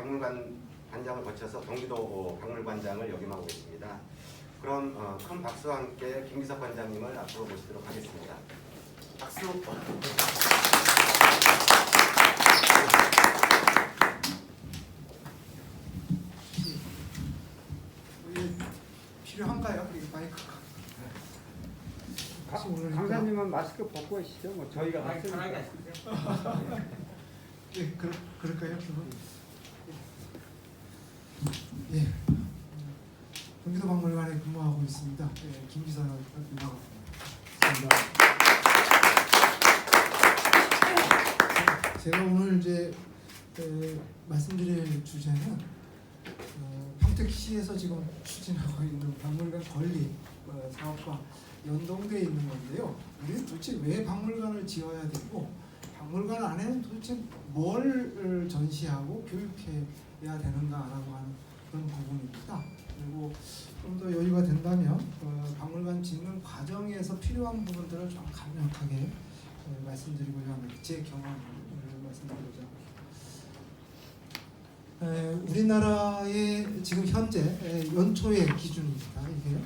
박물관장을 거쳐서 경기도 박물관장을 역임하고 계십니다. 그럼 큰 박수와 함께 김기석 관장님을 앞으로 모시도록 하겠습니다. 박수. 필요한가요? 이 마이크가. 강사님은 마스크 벗고 계시죠? 뭐 저희가 봤으니까. 예, 그럴까요? 예, 경기도 박물관에 근무하고 있습니다. 예, 김기석입니다. 제가 오늘 이제 말씀드릴 주제는 평택시에서 지금 추진하고 있는 박물관 건립 사업과 연동되어 있는 건데요. 우리는 도대체 왜 박물관을 지어야 되고 박물관 안에는 도대체 뭘 전시하고 교육해야 되는가라고 하는 그런 부분입니다. 그리고 좀 더 여유가 된다면 박물관 짓는 과정에서 필요한 부분들을 좀 간략하게 말씀드리고자 합니다. 제 경험을 말씀드리고자 합니다. 우리나라의 지금 현재 연초의 기준입니다. 이게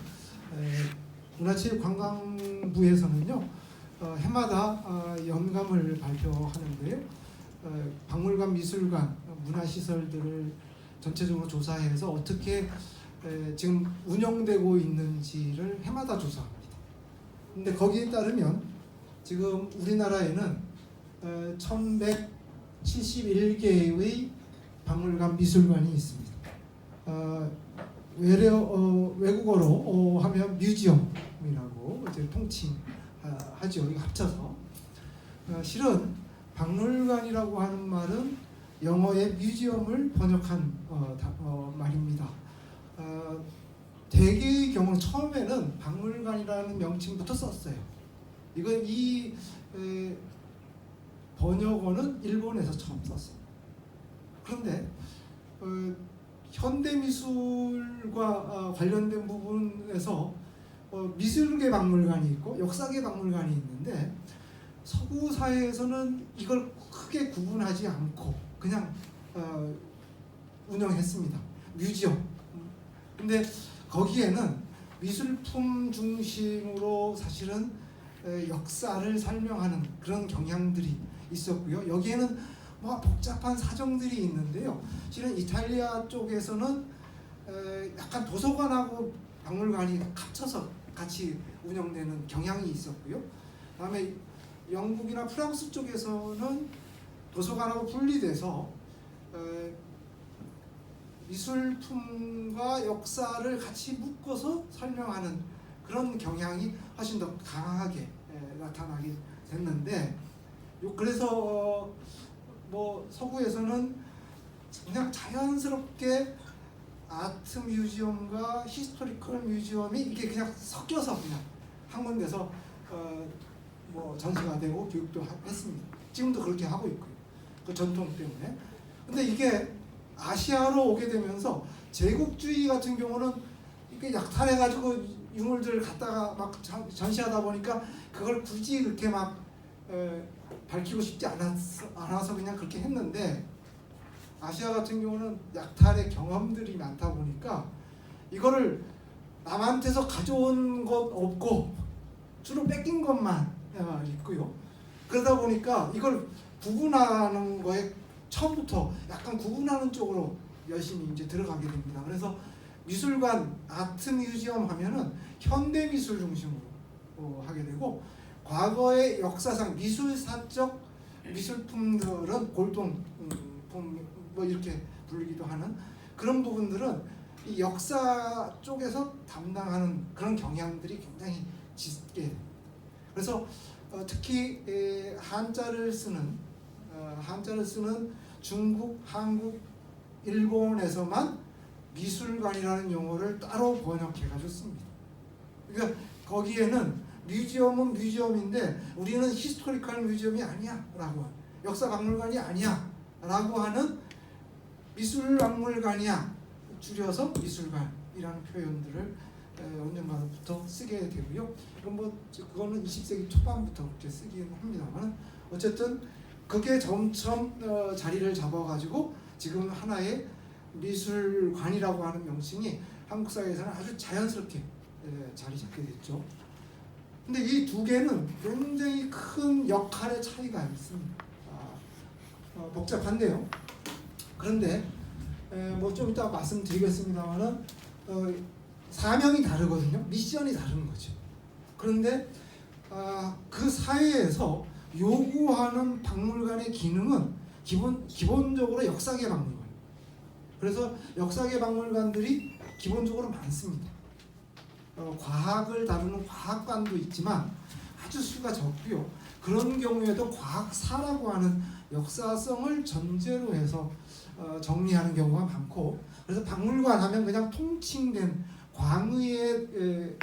문화체육관광부에서는요 해마다 연감을 발표하는데요. 박물관, 미술관, 문화시설들을 전체적으로 조사해서 어떻게 지금 운영되고 있는지를 해마다 조사합니다. 근데 거기에 따르면 지금 우리나라에는 1171개의 박물관, 미술관이 있습니다. 외국어로 하면 뮤지엄이라고 이제 통칭하죠. 이거 합쳐서 실은 박물관이라고 하는 말은 영어의 뮤지엄을 번역한 말입니다. 대개의 경우는 처음에는 박물관이라는 명칭부터 썼어요. 이건 이 번역어는 일본에서 처음 썼어요. 그런데 현대미술과 관련된 부분에서 미술계 박물관이 있고 역사계 박물관이 있는데 서구 사회에서는 이걸 크게 구분하지 않고 그냥 운영했습니다. 뮤지엄. 근데 거기에는 미술품 중심으로 사실은 역사를 설명하는 그런 경향들이 있었고요. 여기에는 뭐 복잡한 사정들이 있는데요. 실은 이탈리아 쪽에서는 약간 도서관하고 박물관이 합쳐서 같이 운영되는 경향이 있었고요. 그다음에 영국이나 프랑스 쪽에서는 도서관하고 분리돼서 미술품과 역사를 같이 묶어서 설명하는 그런 경향이 훨씬 더 강하게 나타나게 됐는데 그래서 뭐 서구에서는 그냥 자연스럽게 아트 뮤지엄과 히스토리컬 뮤지엄이 이게 그냥 섞여서 그냥 한 군데서 뭐 전시가 되고 교육도 했습니다. 지금도 그렇게 하고 있고요. 그 전통 때문에. 근데 이게 아시아로 오게 되면서 제국주의 같은 경우는 이게 약탈해가지고 유물들을 갖다가 막 전시하다 보니까 그걸 굳이 그렇게 막 밝히고 싶지 않아서 그냥 그렇게 했는데 아시아 같은 경우는 약탈의 경험들이 많다 보니까 이거를 남한테서 가져온 것 없고 주로 뺏긴 것만 있고요. 그러다 보니까 이걸 구분하는 거에 처음부터 약간 구분하는 쪽으로 열심히 이제 들어가게 됩니다. 그래서 미술관, 아트 뮤지엄 하면은 현대 미술 중심으로 하게 되고 과거의 역사상 미술사적 미술품들은 골동품 뭐 이렇게 불리기도 하는 그런 부분들은 이 역사 쪽에서 담당하는 그런 경향들이 굉장히 짙게 됩니다. 그래서 특히 한자를 쓰는 중국, 한국, 일본에서만 미술관이라는 용어를 따로 번역해가지고 씁니다. 그러니까 거기에는 뮤지엄은 뮤지엄인데 우리는 히스토리컬 뮤지엄이 아니야 라고 역사 박물관이 아니야 라고 하는 미술박물관이야 줄여서 미술관이라는 표현들을 언젠가부터 쓰게 되고요. 그거는 20세기 초반부터 그렇게 쓰긴 합니다만 어쨌든 그게 점점 자리를 잡아가지고 지금 하나의 미술관이라고 하는 명칭이 한국 사회에서는 아주 자연스럽게 자리 잡게 됐죠. 근데 이 두 개는 굉장히 큰 역할의 차이가 있습니다. 복잡한데요. 그런데 뭐 좀 이따 말씀드리겠습니다만은 사명이 다르거든요. 미션이 다른 거죠. 그런데 그 사회에서 요구하는 박물관의 기능은 기본적으로 역사계 박물관. 그래서 역사계 박물관들이 기본적으로 많습니다. 과학을 다루는 과학관도 있지만 아주 수가 적고요. 그런 경우에도 과학사라고 하는 역사성을 전제로 해서 정리하는 경우가 많고, 그래서 박물관 하면 그냥 통칭된 광의의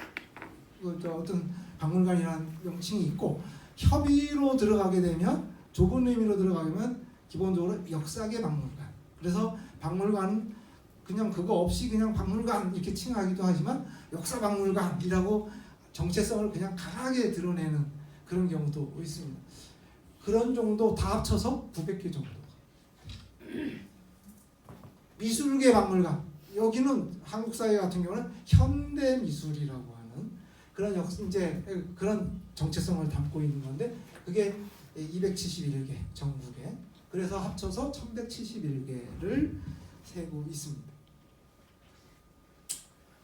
어떤 박물관이라는 명칭이 있고, 협의로 들어가게 되면 좁은 의미로 들어가면 기본적으로 역사계 박물관. 그래서 박물관은 그냥 그거 없이 그냥 박물관 이렇게 칭하기도 하지만 역사 박물관이라고 정체성을 그냥 강하게 드러내는 그런 경우도 있습니다. 그런 정도 다 합쳐서 900개 정도. 미술계 박물관, 여기는 한국 사회 같은 경우는 현대 미술이라고 하는 그런 이제 그런 정체성을 담고 있는 건데, 그게 271개 전국에, 그래서 합쳐서 1171개를 세고 있습니다.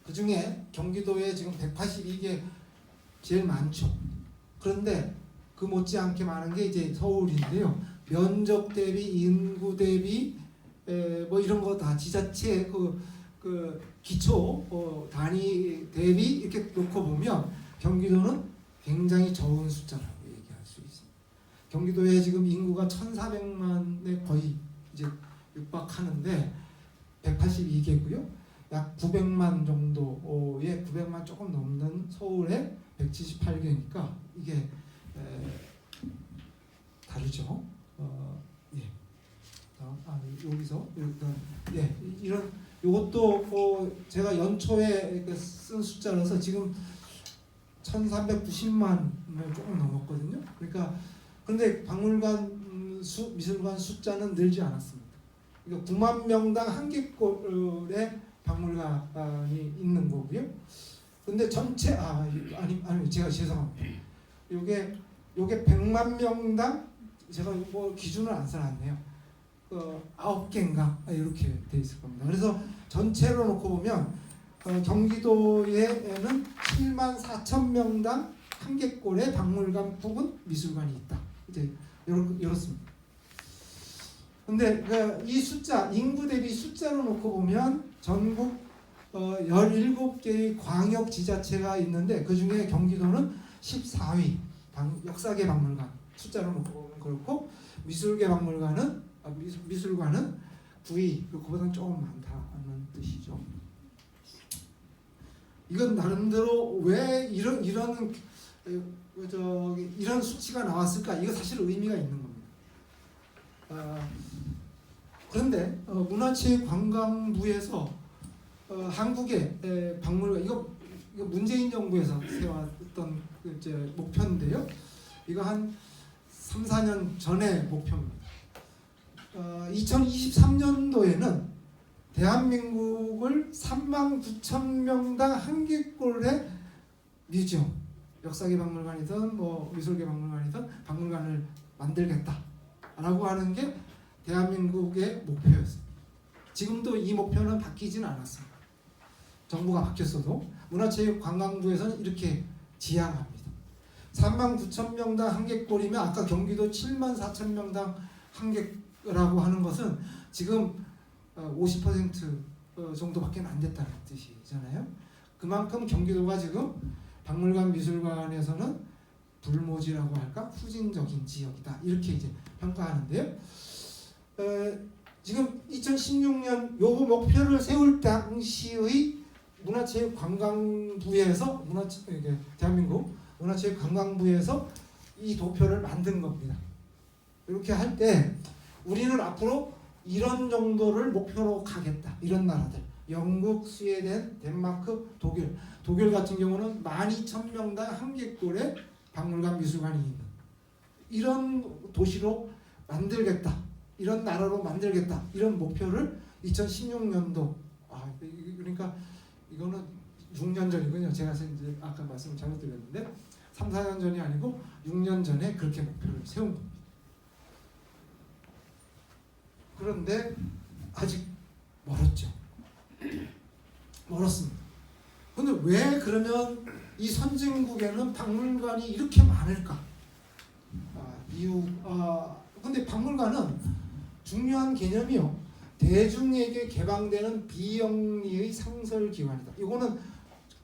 그 중에 경기도에 지금 182개 제일 많죠. 그런데 그 못지않게 많은 게 이제 서울인데요. 면적 대비, 인구 대비, 뭐 이런 거 다 지자체 그 기초 단위 대비 이렇게 놓고 보면 경기도는 굉장히 적은 숫자라고 얘기할 수 있습니다. 경기도에 지금 인구가 1,400만에 거의 이제 육박하는데 182개고요. 약 900만 정도의 900만 조금 넘는 서울에 178개니까 이게 다르죠. 예. 여기서 일단 이런 요것도 제가 연초에 쓴 숫자라서 지금 1,390만을 조금 넘었거든요. 그러니까 근데 박물관 미술관 숫자는 늘지 않았습니다. 그러니까 9만 명당 한 개꼴의 박물관이 있는 거고요. 근데 전체 아니 제가 죄송합니다. 요게 100만 명당 제가 뭐 기준을 안 써놨네요. 9개인가 이렇게 돼 있을 겁니다. 그래서 전체로 놓고 보면 경기도에는 7만 4천 명당 한 개꼴의 박물관 부분 미술관이 있다. 이제 이렇습니다. 근데 이 숫자, 인구 대비 숫자로 놓고 보면 전국 17개의 광역 지자체가 있는데 그 중에 경기도는 14위 역사계 박물관 숫자로 놓고 보면 그렇고, 미술계 박물관은 미술관은 9위, 그거보다는 조금 많다는 뜻이죠. 이건 나름대로 왜 이런 수치가 나왔을까? 이거 사실 의미가 있는 겁니다. 그런데 문화체육관광부에서 한국의 박물관 이거 문재인 정부에서 세웠던 이제 목표인데요. 이거 한 3, 4년 전의 목표입니다. 2023년도에는 대한민국을 3만 9천 명당 한 개꼴의 뮤지엄, 역사계 박물관이든 뭐 미술계 박물관이든 박물관을 만들겠다라고 하는 게 대한민국의 목표였습니다. 지금도 이 목표는 바뀌지는 않았습니다. 정부가 바뀌었어도 문화체육관광부에서는 이렇게 지향합니다. 3만 9천 명당 한 개꼴이면 아까 경기도 7만 4천 명당 한 개라고 하는 것은 지금 50% 정도밖에 안 됐다는 뜻이잖아요. 그만큼 경기도가 지금 박물관 미술관에서는 불모지라고 할까 후진적인 지역이다 이렇게 이제 평가하는데요. 지금 2016년 요 목표를 세울 당시의 문화체육관광부에서 대한민국 문화체육관광부에서 이 도표를 만든 겁니다. 이렇게 할 때 우리는 앞으로 이런 정도를 목표로 가겠다. 이런 나라들 영국, 스웨덴, 덴마크, 독일 같은 경우는 12,000명당 한 개꼴의 박물관 미술관이 있는 이런 도시로 만들겠다. 이런 나라로 만들겠다 이런 목표를 2016년도 그러니까 이거는 6년 전이군요. 제가 이제 아까 말씀 잘못드렸는데 3, 4년 전이 아니고 6년 전에 그렇게 목표를 세운 겁니다. 그런데 아직 멀었죠. 멀었습니다. 근데 왜 그러면 이 선진국에는 박물관이 이렇게 많을까? 근데 박물관은 중요한 개념이요. 대중에게 개방되는 비영리의 상설기관이다. 이거는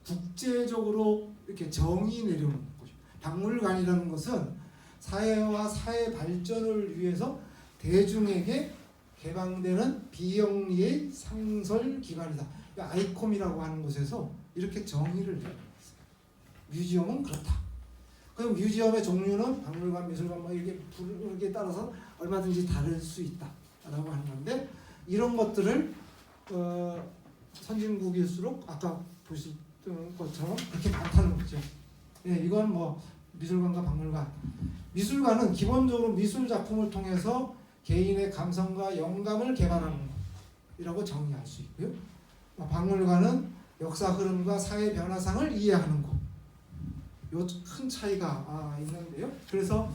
국제적으로 이렇게 정의 내려오는 거죠. 박물관이라는 것은 사회와 사회 발전을 위해서 대중에게 개방되는 비영리의 상설기관이다. 아이콤이라고 하는 곳에서 이렇게 정의를 내려놨어요. 뮤지엄은 그렇다. 그럼 뮤지엄의 종류는 박물관, 미술관 뭐 이렇게 부르기에 따라서 얼마든지 다를 수 있다라고 하는 건데 이런 것들을 선진국일수록 아까 보셨던 것처럼 그렇게 많다는 거죠. 네, 이건 뭐 미술관과 박물관. 미술관은 기본적으로 미술 작품을 통해서 개인의 감성과 영감을 개발하는 것이라고 정의할 수 있고요. 박물관은 역사 흐름과 사회 변화상을 이해하는 것. 요 큰 차이가 있는데요. 그래서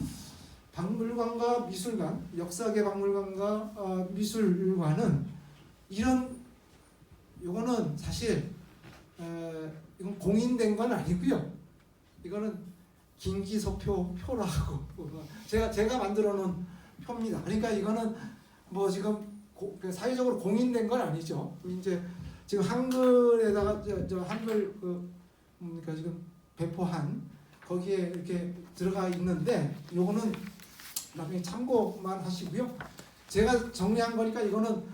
박물관과 미술관, 역사계 박물관과 미술관은 요거는 사실 이건 공인된 건 아니고요. 이거는 김기소표 표라고 제가 만들어 놓은 표입니다. 그러니까 이거는 뭐 지금 사회적으로 공인된 건 아니죠. 이제 지금 한글에다가 저 한글 뭡니까 지금 배포한 거기에 이렇게 들어가 있는데 요거는 나중에 참고만 하시고요. 제가 정리한 거니까 이거는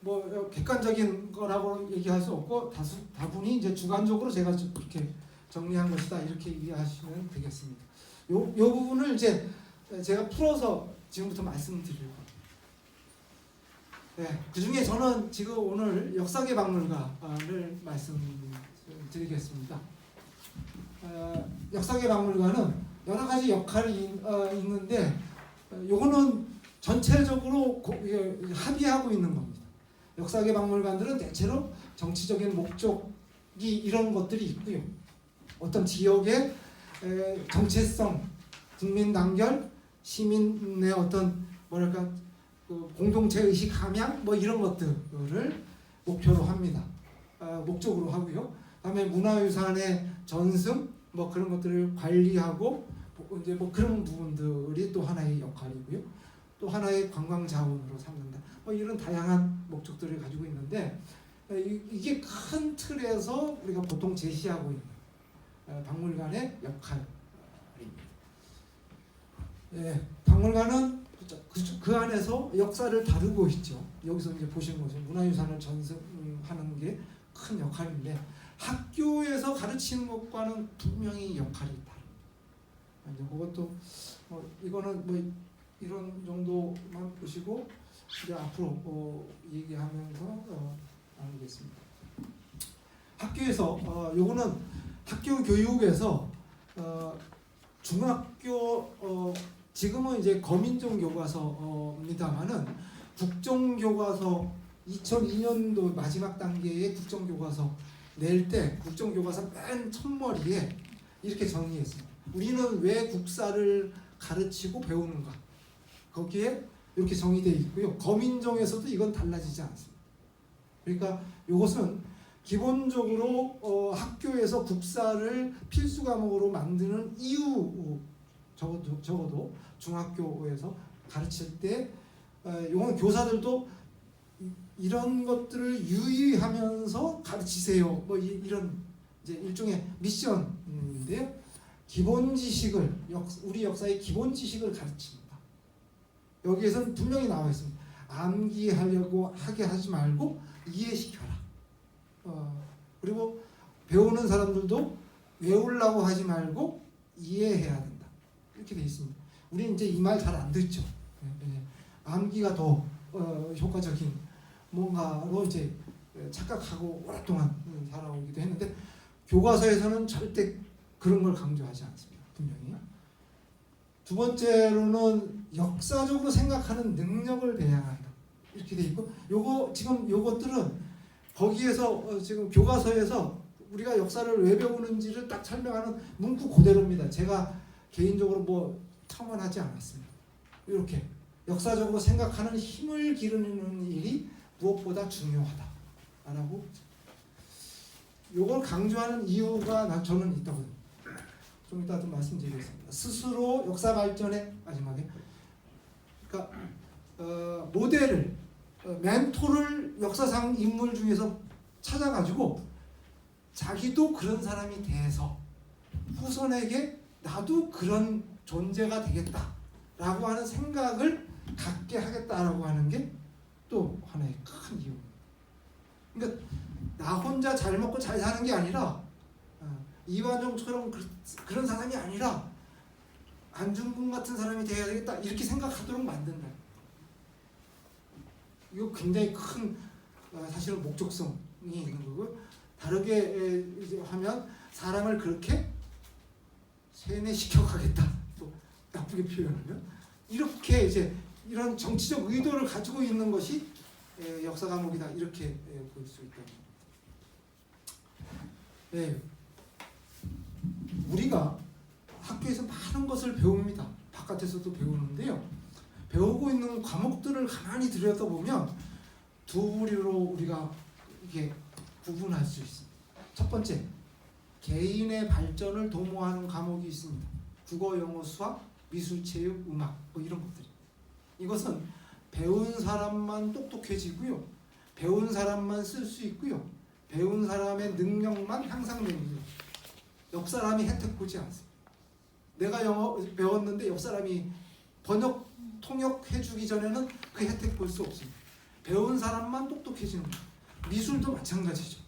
뭐 객관적인 거라고 얘기할 수 없고 다분히 이제 주관적으로 제가 그렇게 정리한 것이다 이렇게 이해하시면 되겠습니다. 요 부분을 이제 제가 풀어서 지금부터 말씀드릴 거예요. 네, 그 중에 저는 지금 오늘 역사계 박물관을 말씀드리겠습니다. 역사계 박물관은 여러 가지 역할이 있는데 요거는 전체적으로 합의하고 있는 겁니다. 역사계 박물관들은 대체로 정치적인 목적이 이런 것들이 있고요. 어떤 지역의 정체성, 국민 단결, 시민의 어떤 뭐랄까 공동체 의식 함양 뭐 이런 것들을 목표로 합니다. 목적으로 하고요. 그다음에 문화유산의 전승 뭐 그런 것들을 관리하고 이제 뭐 그런 부분들이 또 하나의 역할이고요. 또 하나의 관광 자원으로 삼는다. 뭐 이런 다양한 목적들을 가지고 있는데 이게 큰 틀에서 우리가 보통 제시하고 있는 박물관의 역할입니다. 박물관은 그 안에서 역사를 다루고 있죠. 여기서 이제 보시는 것은 문화유산을 전승하는 게 큰 역할인데 학교에서 가르치는 것과는 분명히 역할이 다릅니다. 이제 그것도 이거는 뭐 이런 정도만 보시고 이제 앞으로 얘기하면서 나누겠습니다. 학교에서 요거는 학교 교육에서 중학교 지금은 이제 거민종 교과서입니다만은 국정교과서 2002년도 마지막 단계의 국정교과서 낼 때 국정교과서 맨 첫머리에 이렇게 정리했습니다. 우리는 왜 국사를 가르치고 배우는가? 거기에 이렇게 정의되어 있고요. 거민종에서도 이건 달라지지 않습니다. 그러니까 이것은 기본적으로 학교에서 국사를 필수 과목으로 만드는 이유 적어도 중학교에서 가르칠 때 이건 교사들도 이런 것들을 유의하면서 가르치세요. 뭐 이런 이제 일종의 미션인데요. 기본 지식을 우리 역사의 기본 지식을 가르칩니다. 여기에서는 분명히 나와 있습니다. 암기하려고 하게 하지 말고 이해시켜라. 그리고 배우는 사람들도 외우려고 하지 말고 이해해야 된다. 이렇게 돼 있습니다. 우리는 이제 이 말 잘 안 듣죠. 암기가 더 효과적인 뭔가로 이제 착각하고 오랫동안 살아오기도 했는데 교과서에서는 절대 그런 걸 강조하지 않습니다. 분명히. 두 번째로는 역사적으로 생각하는 능력을 배양한다. 이렇게 돼 있고, 요거 지금 요것들은 거기에서 지금 교과서에서 우리가 역사를 왜 배우는지를 딱 설명하는 문구 그대로입니다. 제가 개인적으로 뭐 첨언하지 않았습니다. 이렇게 역사적으로 생각하는 힘을 기르는 일이 무엇보다 중요하다라고 요걸 강조하는 이유가 저는 있다고 좀 이따 좀 말씀드리겠습니다. 스스로 역사 발전의 마지막에 그러니까 모델을 멘토를 역사상 인물 중에서 찾아가지고 자기도 그런 사람이 돼서 후손에게 나도 그런 존재가 되겠다라고 하는 생각을 갖게 하겠다라고 하는 게 또 하나의 큰 이유. 그러니까 나 혼자 잘 먹고 잘 사는 게 아니라 이완용처럼 그런 사람이 아니라 안중근 같은 사람이 돼야 되겠다 이렇게 생각하도록 만든다. 이거 굉장히 큰 사실은 목적성이 있는 거고, 다르게 하면 사람을 그렇게 세뇌시켜 가겠다. 또 나쁘게 표현하면 이렇게 이제 이런 정치적 의도를 가지고 있는 것이 역사 과목이다 이렇게 볼 수 있다. 네. 우리가 학교에서 많은 것을 배웁니다. 바깥에서도 배우는데요. 배우고 있는 과목들을 가만히 들여다보면 두 부류로 우리가 이게 구분할 수 있습니다. 첫 번째, 개인의 발전을 도모하는 과목이 있습니다. 국어, 영어, 수학, 미술, 체육, 음악 뭐 이런 것들이. 이것은 배운 사람만 똑똑해지고요. 배운 사람만 쓸 수 있고요. 배운 사람의 능력만 향상되는 거예요. 옆 사람이 혜택 보지 않습니다. 내가 영어 배웠는데 옆 사람이 번역, 통역해 주기 전에는 그 혜택 볼 수 없습니다. 배운 사람만 똑똑해지는 거예요. 미술도 마찬가지죠.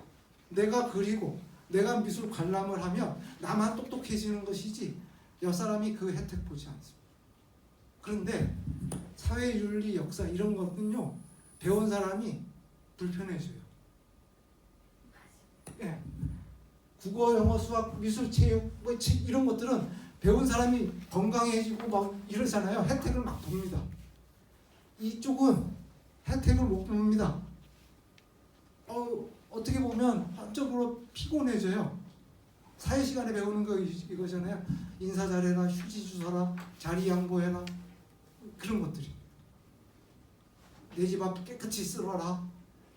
내가 그리고 내가 미술 관람을 하면 나만 똑똑해지는 것이지 옆 사람이 그 혜택 보지 않습니다. 그런데 사회윤리, 역사 이런 것은요, 배운 사람이 불편해져요. 예. 국어, 영어, 수학, 미술, 체육 뭐 이런 것들은 배운 사람이 건강해지고 막 이러잖아요. 혜택을 막 봅니다. 이쪽은 혜택을 못 봅니다. 어떻게 보면 한쪽으로 피곤해져요. 사회 시간에 배우는 거 이거잖아요. 인사 잘해라, 휴지 주서라, 자리 양보해라, 그런 것들이. 내 집 앞 깨끗이 쓸어라,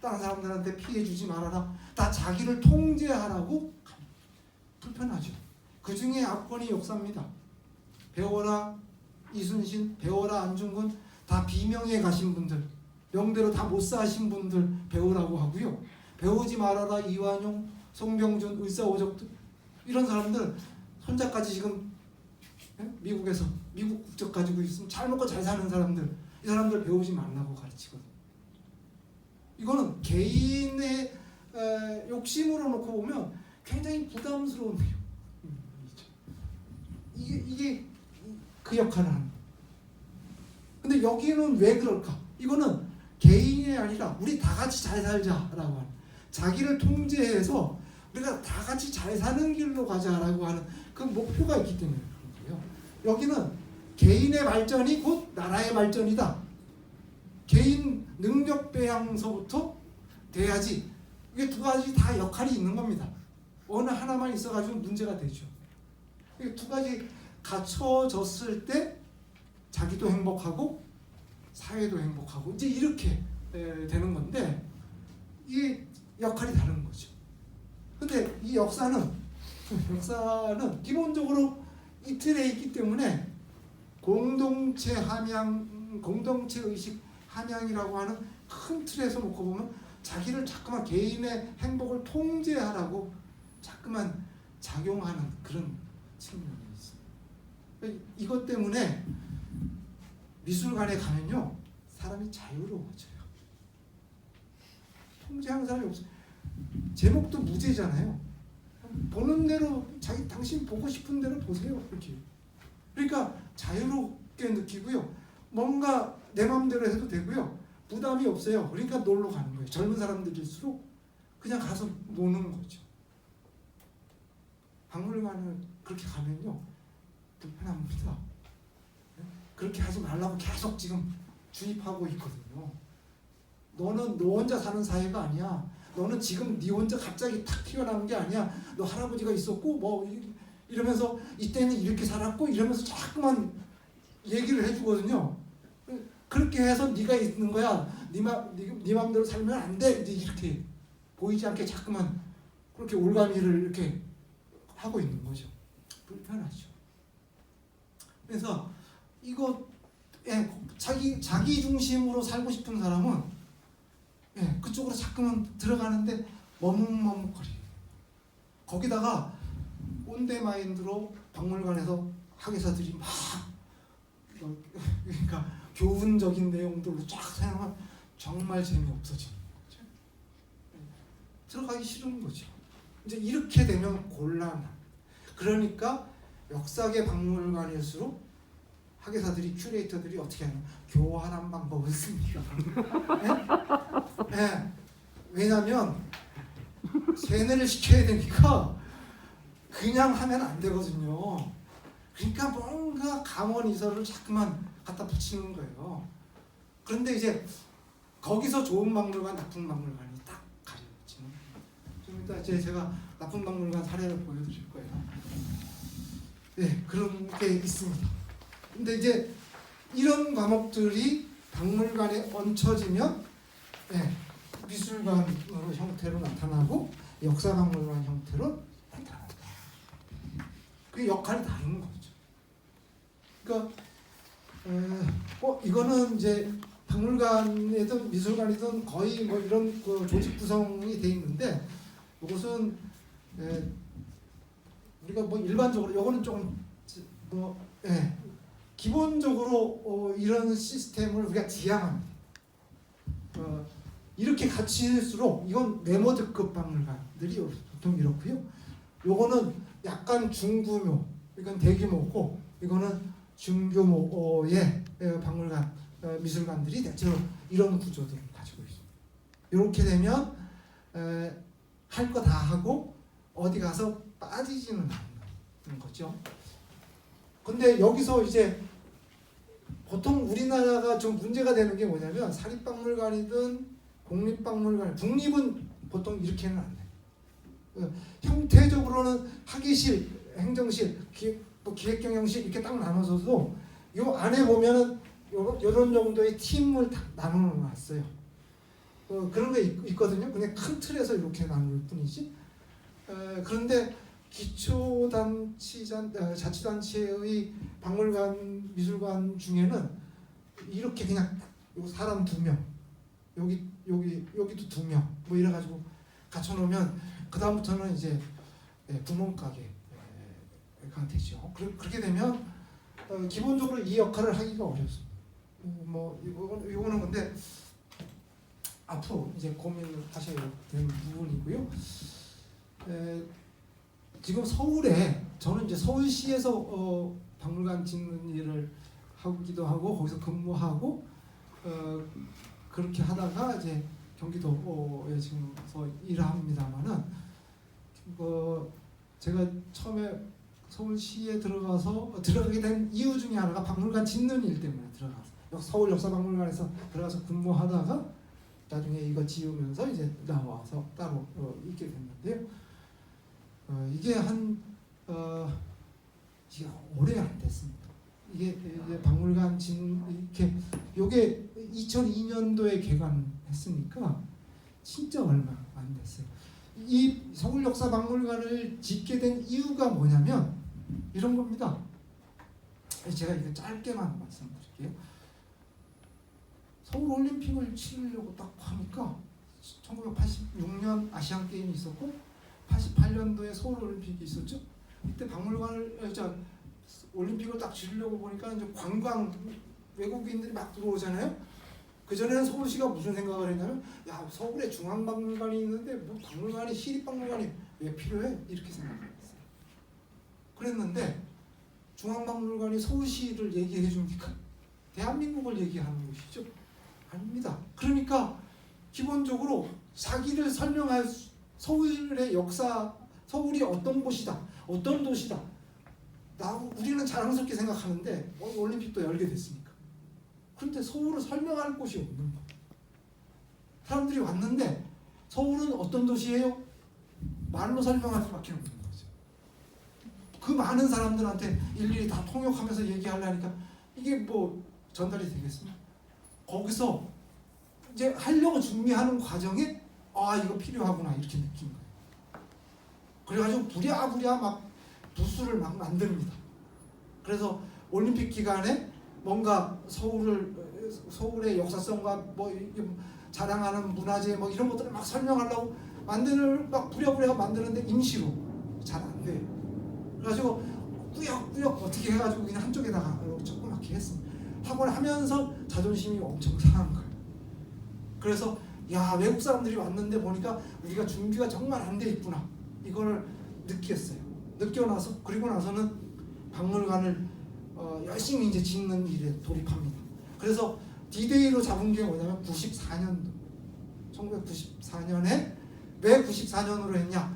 다른 사람들한테 피해 주지 말아라, 다 자기를 통제하라고. 불편하죠. 그 중에 압권이 역사입니다. 배워라 이순신, 배워라 안중근, 다 비명에 가신 분들, 명대로 다 못 사신 분들 배우라고 하고요. 배우지 말아라 이완용, 송병준, 을사오적 이런 사람들 손자까지 지금 미국에서 미국 국적 가지고 있으면 잘 먹고 잘 사는 사람들, 이 사람들 배우지 말라고 가르치거든. 이거는 개인의 욕심으로 놓고 보면 굉장히 부담스러운 일이에요. 이게 그 역할을 하는 거예요. 근데 여기는 왜 그럴까? 이거는 개인이 아니라 우리 다 같이 잘 살자라고 하는, 자기를 통제해서 우리가 다 같이 잘 사는 길로 가자라고 하는 그 목표가 있기 때문에 그런 거예요. 여기는 개인의 발전이 곧 나라의 발전이다. 개인 능력 배양서부터 돼야지. 이게 두 가지 다 역할이 있는 겁니다. 어느 하나만 있어가지고 문제가 되죠. 이 두 가지 갖춰졌을 때 자기도 행복하고 사회도 행복하고 이제 이렇게 되는 건데, 이 역할이 다른 거죠. 근데 이 역사는 기본적으로 이 틀에 있기 때문에 공동체 함양, 공동체 의식 함양이라고 하는 큰 틀에서 놓고 보면 자기를 자꾸만 개인의 행복을 통제하라고 자꾸만 작용하는 그런 측면이 있어요. 이것 때문에 미술관에 가면요, 사람이 자유로워져요. 통제하는 사람이 없어요. 제목도 무죄잖아요. 보는 대로 당신 보고 싶은 대로 보세요. 이렇게. 그러니까 자유롭게 느끼고요. 뭔가 내 마음대로 해도 되고요. 부담이 없어요. 그러니까 놀러 가는 거예요. 젊은 사람들일수록 그냥 가서 노는 거죠. 박물관을 그렇게 가면요, 불편합니다. 그렇게 하지 말라고 계속 지금 주입하고 있거든요. 너는 너 혼자 사는 사회가 아니야. 너는 지금 네 혼자 갑자기 탁 튀어나온 게 아니야. 너 할아버지가 있었고 뭐 이러면서 이때는 이렇게 살았고 이러면서 자꾸만 얘기를 해주거든요. 그렇게 해서 네가 있는 거야. 네 맘대로 살면 안 돼. 이제 이렇게 보이지 않게 자꾸만 그렇게 올가미를 이렇게 하고 있는 거죠. 불편하죠. 그래서 이거 자기 중심으로 살고 싶은 사람은 그쪽으로 자꾸만 들어가는데 머뭇머뭇거려요. 거기다가 온데마인드로 박물관에서 학예사들이 막 그러니까 교훈적인 내용들로 쫙 사용하면 정말 재미없어지는 거죠. 들어가기 싫은 거죠. 이제 이렇게 되면 곤란한. 그러니까 역사계 박물관일수록 학예사들이 큐레이터들이 어떻게 하냐 교환한 방법을 씁니다. 왜냐하면 세뇌를 시켜야 되니까 그냥 하면 안 되거든요. 그러니까 뭔가 감언이설을 자꾸만 갖다 붙이는 거예요. 그런데 이제 거기서 좋은 박물관, 나쁜 박물관이 딱 가려지는. 좀 이따 제가 나쁜 박물관 사례를 보여드릴 거예요. 그런 게 있습니다. 근데 이제 이런 과목들이 박물관에 얹혀지면 미술관 형태로 나타나고 역사박물관 형태로 나타납니다. 그 역할이 다른 거죠. 그러니까 이거는 이제 박물관이든 미술관이든 거의 뭐 이런 그 조직 구성이 돼 있는데 이것은 우리가 뭐 일반적으로 요거는 좀 기본적으로 이런 시스템을 우리가 지향합니다. 이렇게 갖출수록 이건 메모드급 박물관들이 보통 이렇고요. 요거는 약간 중규모, 이건 대규모고 이거는 중규모의 박물관, 미술관들이 대체로 이런 구조들을 가지고 있습니다. 이렇게 되면 할 거 다 하고 어디 가서 빠지지는 않는 거죠. 근데 여기서 이제 보통 우리나라가 좀 문제가 되는 게 뭐냐면 사립박물관이든 공립박물관, 국립은 보통 이렇게는 안 돼요. 형태적으로는 학예실, 행정실, 기획경영실 이렇게 딱 나눠서도 요 안에 보면은 요런 정도의 팀을 딱 나눠놨어요. 그런 게 있거든요. 그냥 큰 틀에서 이렇게 나눌 뿐이지. 그런데 자치단체의 박물관, 미술관 중에는 이렇게 그냥 사람 2명, 여기도 2명, 뭐 이래가지고 갖춰놓으면 그 다음부터는 이제 구멍가게가 되죠. 그렇게 되면 기본적으로 이 역할을 하기가 어렵습니다. 뭐 이거는 근데 앞으로 이제 고민하셔야 되는 부분이고요. 지금 서울에 저는 이제 서울시에서 박물관 짓는 일을 하기도 하고 거기서 근무하고 그렇게 하다가 이제 경기도에 지금서 일을 합니다만은 제가 처음에 서울시에 들어가게 된 이유 중에 하나가 박물관 짓는 일 때문에 들어가서 서울 역사박물관에서 들어가서 근무하다가 나중에 이거 지으면서 이제 나와서 따로 있게 됐는데요. 이게 이게 오래 안 됐습니다. 이게 박물관 이렇게 요게 2002년도에 개관했으니까 진짜 얼마 안 됐어요. 이 서울역사박물관을 짓게 된 이유가 뭐냐면 이런 겁니다. 제가 이거 짧게만 말씀드릴게요. 서울올림픽을 치르려고 딱 하니까 1986년 아시안게임이 있었고 88년도에 서울올림픽이 있었죠. 이때 올림픽을 딱 치르려고 보니까 이제 관광 외국인들이 막 들어오잖아요. 그전에는 서울시가 무슨 생각을 했냐면 야 서울에 중앙박물관이 있는데 뭐 박물관이 시립박물관이 왜 필요해? 이렇게 생각을 했어요. 그랬는데 중앙박물관이 서울시를 얘기해 줍니까? 대한민국을 얘기하는 것이죠. 아닙니다. 그러니까 기본적으로 자기를 설명할 서울의 역사, 서울이 어떤 곳이다, 어떤 도시다. 우리는 자랑스럽게 생각하는데 올림픽도 열게 됐으니까. 그런데 서울을 설명할 곳이 없는 거예요. 사람들이 왔는데 서울은 어떤 도시예요? 말로 설명할 수밖에 없는 거죠. 그 많은 사람들한테 일일이 다 통역하면서 얘기하려니까 이게 뭐 전달이 되겠습니까? 거기서 이제 하려고 준비하는 과정에 이거 필요하구나 이렇게 느낀 거예요. 그래가지고 부랴부랴 막 부스를 막 만듭니다. 그래서 올림픽 기간에 뭔가 서울의 역사성과 뭐 자랑하는 문화재 뭐 이런 것들을 막 설명하려고 막 부랴부랴 만드는데 임시로 잘 안 돼요. 그래가지고 꾸역꾸역 어떻게 해가지고 그냥 한쪽에다가 조그맣게 했습니다. 하고 하면서 자존심이 엄청 상한 거예요. 그래서 야, 외국 사람들이 왔는데 보니까 우리가 준비가 정말 안 돼 있구나 이걸 느꼈어요. 그리고 나서는 박물관을 열심히 이제 짓는 일에 돌입합니다. 그래서 D-Day로 잡은 게 뭐냐면 94년도 1994년에 왜 94년으로 했냐?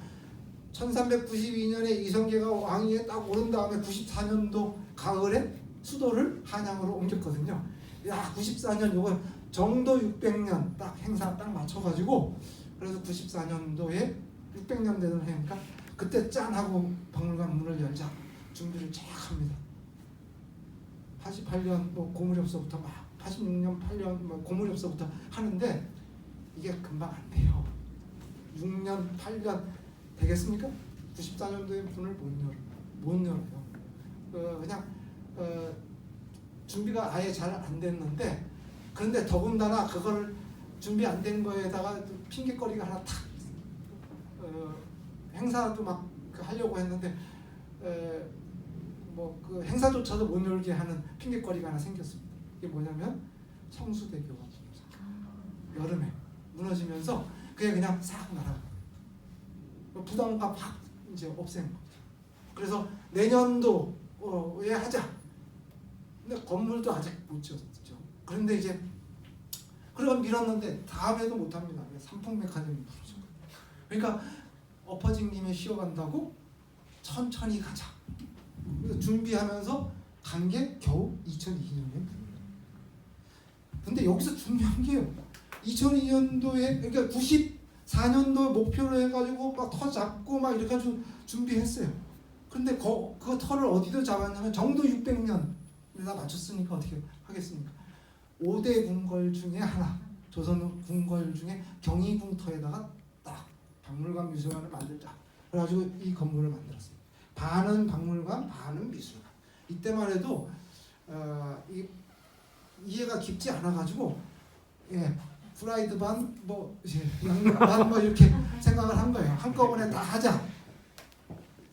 1392년에 이성계가 왕위에 딱 오른 다음에 94년도 가을에 수도를 한양으로 옮겼거든요. 야, 94년 요거 정도 600년 딱 행사 딱 맞춰가지고 그래서 94년도에 600년 되는 해니까 그때 짠 하고 박물관 문을 열자 준비를 쫙 합니다. 88년 뭐 고무렵서부터 막 86년 8년 뭐 고무렵서부터 하는데 이게 금방 안 돼요. 6년 8년 되겠습니까? 94년도에 문을 못 열어요. 그냥 준비가 아예 잘 안 됐는데 그런데 더군다나 그걸 준비 안 된 거에다가 핑계거리가 하나 탁 행사도 막 하려고 했는데 뭐 그 행사조차도 못 열게 하는 핑계거리가 하나 생겼습니다. 이게 뭐냐면 성수대교가 여름에 무너지면서 그게 그냥 싹 날아가요. 부담감 확 이제 없앤 거죠. 그래서 내년도에 하자. 근데 건물도 아직 못 지었죠. 그런데 이제 그러고 밀었는데 다음에도 못합니다. 삼풍백화점이 부르죠. 그러니까 엎어진 김에 쉬어간다고 천천히 가자. 그래서 준비하면서 간 게 겨우 2002년에. 근데 여기서 중요한 게요. 2002년도에 그러니까 94년도 목표로 해가지고 막 터 잡고 막 이렇게 가지고 준비했어요. 근데 그 터를 어디도 잡았냐면 정도 600년에다 맞췄으니까 어떻게 하겠습니까? 5대 궁궐 중에 하나, 조선 궁궐 중에 경희궁터에다가 딱 박물관 미술관을 만들자. 그래가지고 이 건물을 만들었어요. 반은 박물관, 반은 미술관. 이때만 해도 이해가 깊지 않아가지고 프라이드 반, 뭐 양념 반 뭐 이렇게 생각을 한 거예요. 한꺼번에 다 하자.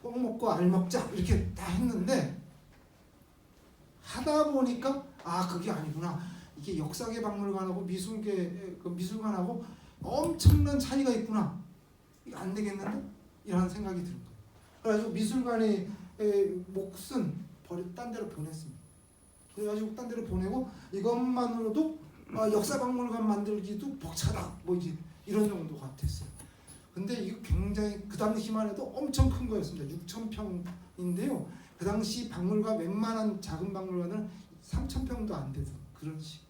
꼭 먹고 알 먹자 이렇게 다 했는데 하다 보니까 그게 아니구나. 이게 역사계 박물관하고 미술계 그 미술관하고 엄청난 차이가 있구나. 이거 안 되겠는데? 이런 생각이 드는 거예요. 그래가지고 미술관의 몫은 딴 데로 보냈습니다. 그래가지고 딴 데로 보내고 이것만으로도 역사 박물관 만들기도 벅차다. 뭐 이제 이런 정도가 됐어요. 근데 이거 굉장히 그 당시만 해도 엄청 큰 거였습니다. 6,000평인데요. 그 당시 박물관 웬만한 작은 박물관은 3,000평도 안 되던 그런 식.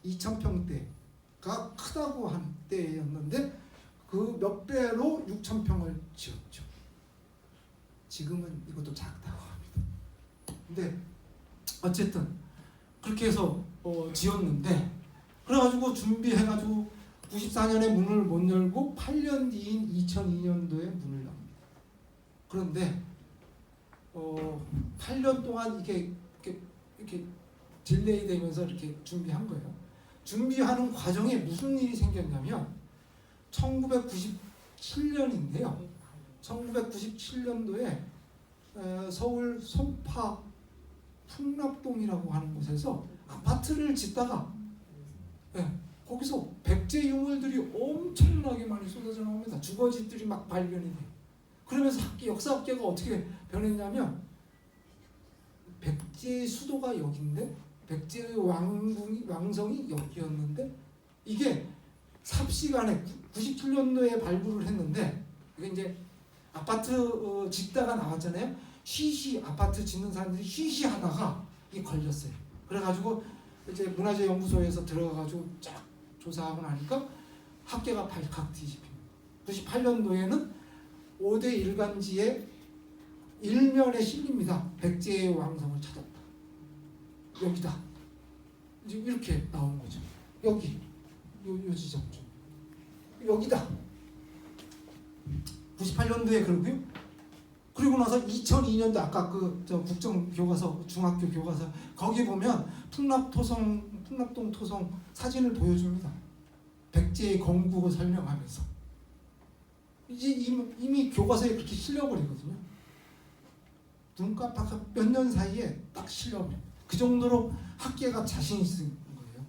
2,000평대가 크다고 한 때였는데 그 몇 배로 6,000평을 지었죠. 지금은 이것도 작다고 합니다. 근데 어쨌든 그렇게 해서 지었는데 그래가지고 준비해가지고 94년에 문을 못 열고 8년 뒤인 2002년도에 문을 엽니다. 그런데 8년 동안 이렇게 딜레이 되면서 이렇게 준비한 거예요. 준비하는 과정에 무슨 일이 생겼냐면 1997년인데요. 1997년도에 서울 송파 풍납동이라고 하는 곳에서 아파트를 짓다가 거기서 백제 유물들이 엄청나게 많이 쏟아져 나옵니다. 주거지들이 막 발견이 돼요. 그러면서 역사학계가 어떻게 변했냐면 백제의 수도가 여기인데 백제의 왕성이 여기였는데 이게 삽시간에 97년도에 발굴을 했는데 이게 이제 아파트 짓다가 나왔잖아요. 아파트 짓는 사람들이 쉬쉬하다가 이 걸렸어요. 그래가지고 이제 문화재연구소에서 들어가가지고 쫙 조사하고 나니까 학계가 발칵 뒤집힙니다. 98년도에는 5대 일간지의 일면에 실립니다. 백제의 왕성을 찾았다. 여기다. 이제 이렇게 나온 거죠. 여기 요 지점쯤 여기다. 98년도에 그러고요. 그리고 나서 2002년도 아까 저 국정교과서 중학교 교과서 거기 보면 풍납동 토성 사진을 보여줍니다. 백제의 건국을 설명하면서 이제 이미 교과서에 그렇게 실려버리거든요. 눈 깜빡 몇 년 사이에 딱 실려버려. 그 정도로 학계가 자신 있는 거예요.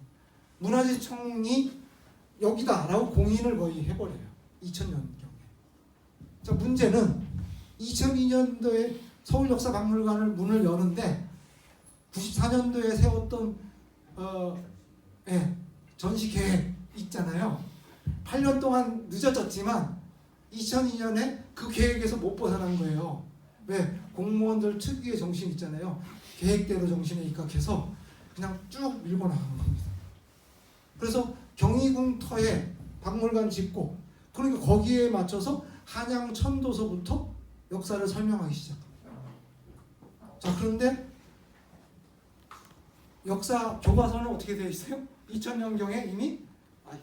문화재청이 여기다라고 공인을 거의 해버려요. 2000년경에. 자, 문제는 2002년도에 서울역사박물관을 문을 여는데 94년도에 세웠던 전시 계획 있잖아요. 8년 동안 늦어졌지만 2002년에 그 계획에서 못 벗어난 거예요. 왜? 공무원들 특유의 정신 있잖아요. 계획대로 정신에 입각해서 그냥 쭉 밀고 나가는 겁니다. 그래서 경희궁터에 박물관 짓고 그러니까 거기에 맞춰서 한양 천도서부터 역사를 설명하기 시작합니다. 자, 그런데 역사 교과서는 어떻게 되어 있어요? 2000년경에 이미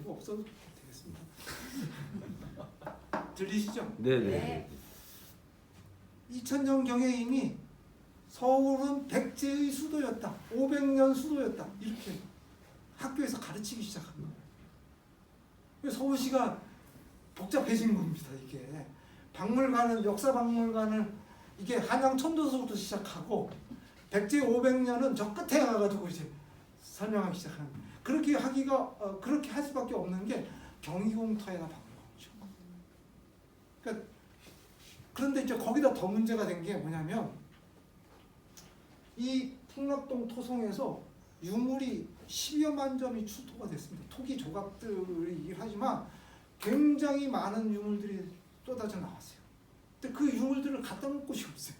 이거 없어도 되겠습니다. 들리시죠? 네네. 2000년경에 이미 서울은 백제의 수도였다. 500년 수도였다. 이렇게 학교에서 가르치기 시작한 거예요. 서울시가 복잡해진 겁니다. 이게 박물관은 역사박물관을 이게 한양 천도서부터 시작하고 백제 500년은 저 끝에 가가지고 이제 설명하기 시작하는 거예요. 그렇게 하기가 그렇게 할 수밖에 없는 게 경희궁터에다 박은 거죠. 그러니까 그런데 이제 거기다 더 문제가 된 게 뭐냐면 이 풍납동 토성에서 유물이 10여만 점이 출토가 됐습니다. 토기 조각들이긴 하지만 굉장히 많은 유물들이 쏟아져 나왔어요. 근데 그 유물들을 갖다 놓을 곳이 없어요.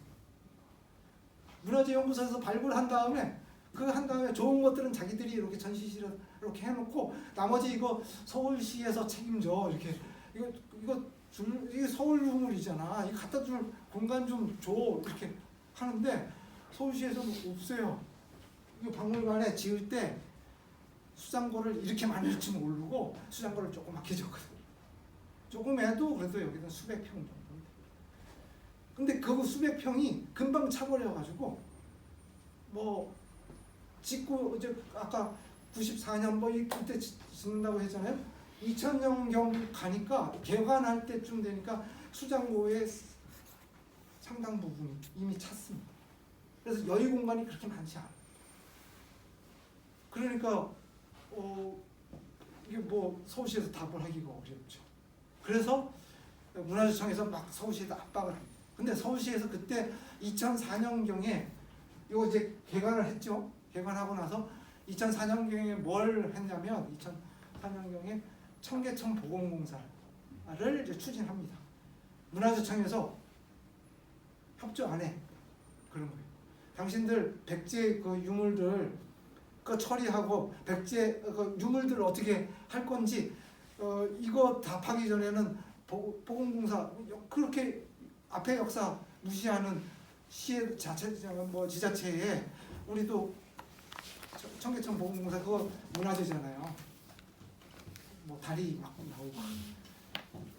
문화재연구소에서 발굴한 다음에 좋은 것들은 자기들이 이렇게 전시실에 이렇게 해놓고 나머지 이거 서울시에서 책임져 이렇게 이게 서울 유물이잖아. 이거 갖다 줄 공간 좀 줘 이렇게 하는데 서울시에서는 없어요. 이 박물관에 지을 때 수장고를 이렇게 많이 할 줄 모르고 수장고를 조그맣게 줬거든요. 조금 해도 그래도 여기는 수백 평 정도인데. 근데 그 수백 평이 금방 차버려가지고 뭐 짓고 이제 아까 94년 뭐 이때 짓는다고 했잖아요. 2000년경 가니까 개관할 때쯤 되니까 수장고의 상당 부분이 이미 찼습니다. 그래서 여유 공간이 그렇게 많지 않아요. 그러니까 이게 뭐 서울시에서 답을 하기가 어렵죠. 그래서 문화재청에서 막 서울시에다 압박을 합니다. 근데 서울시에서 그때 2004년경에 이거 이제 개관을 했죠. 개관하고 나서 2004년경에 뭘 했냐면 2004년경에 청계천 보건공사를 이제 추진합니다. 문화재청에서 협조 안 해. 그런 거예요. 당신들 백제 그 유물들 그 처리하고 백제 그 유물들을 어떻게 할 건지 이거 답하기 전에는 보건공사 그렇게 앞에 역사 무시하는 시의 지자체에 우리도 청계천 보건공사 그거 문화재잖아요. 뭐 다리 막 나오고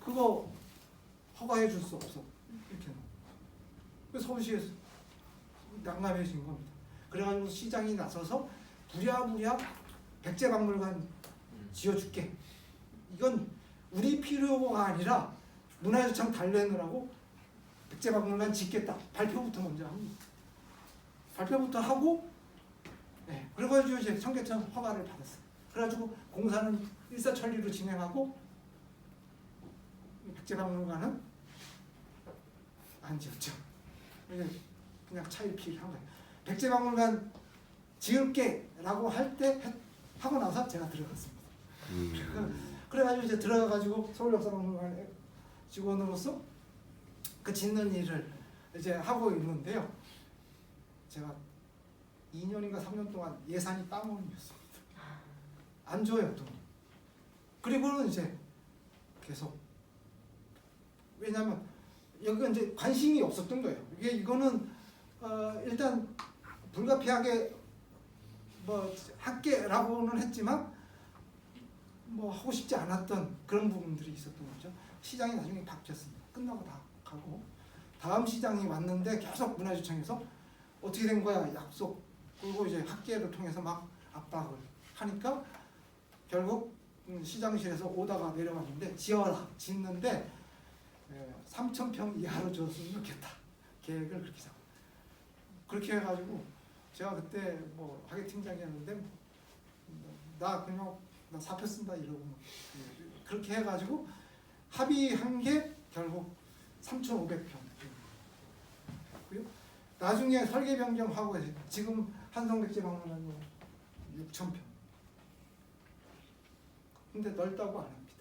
그거 허가해 줄 수 없어. 이렇게 그래서 서울시에서 난감해진 겁니다. 그래가지고 시장이 나서서 부랴부랴 백제박물관 지어줄게. 이건 우리 필요가 아니라 문화재청 달래느라고 백제박물관 짓겠다. 발표부터 먼저 합니다. 발표부터 하고 그래가지고 이제 청계천 허가를 받았어요. 그래가지고 공사는 일사천리로 진행하고 백제박물관은 안 지었죠. 그냥 차일피일 한 거예요. 백제박물관 지을게라고 할 때 하고 나서 제가 들어갔습니다. 그래가지고 이제 들어가가지고 서울역사박물관 직원으로서 그 짓는 일을 이제 하고 있는데요. 제가 2년인가 3년 동안 예산이 빵원이었습니다. 안 줘요, 돈이. 그리고는 이제 계속, 왜냐하면 여기가 이제 관심이 없었던 거예요. 이거는 일단 불가피하게 뭐 할게라고는 했지만 뭐 하고 싶지 않았던 그런 부분들이 있었던 거죠. 시장이 나중에 바뀌었습니다. 끝나고 다 가고 다음 시장이 왔는데 계속 문화주청에서 어떻게 된 거야 약속 그리고 이제 학계를 통해서 막 압박을 하니까 결국 시장실에서 오다가 내려갔는데 지어라 짓는데 3,000평 이하로 줬으면 좋겠다 계획을 그렇게 잡고 그렇게 해가지고 제가 그때 뭐 학예 팀장이었는데 나 그냥 나 사표 쓴다 이러고 그렇게 해가지고 합의한 게 결국 3,500평. 나중에 설계 변경하고 지금 한성백제 박물관은 6,000평. 근데 넓다고 안 합니다.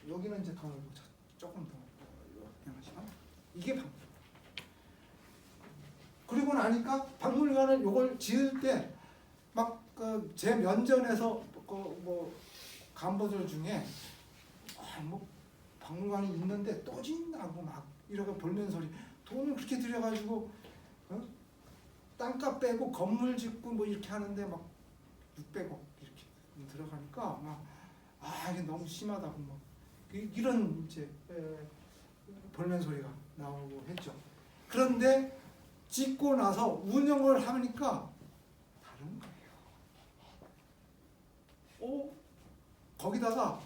여기는 이제 더 넓고 조금 더 하지만 이게 박물관. 그리고 나니까 박물관을 요걸 지을 때 막 제 면전에서 뭐 간부들 중에 뭐 박물관이 있는데 또 짓나고 막 이러고 볼멘 소리 돈을 그렇게 들여가지고 땅값 빼고 건물 짓고 뭐 이렇게 하는데 막 600억 이렇게 들어가니까 막 이게 너무 심하다고 막 이런 이제 볼멘 소리가 나오고 했죠. 그런데 짓고 나서 운영을 하니까 다른 거예요. 거기다가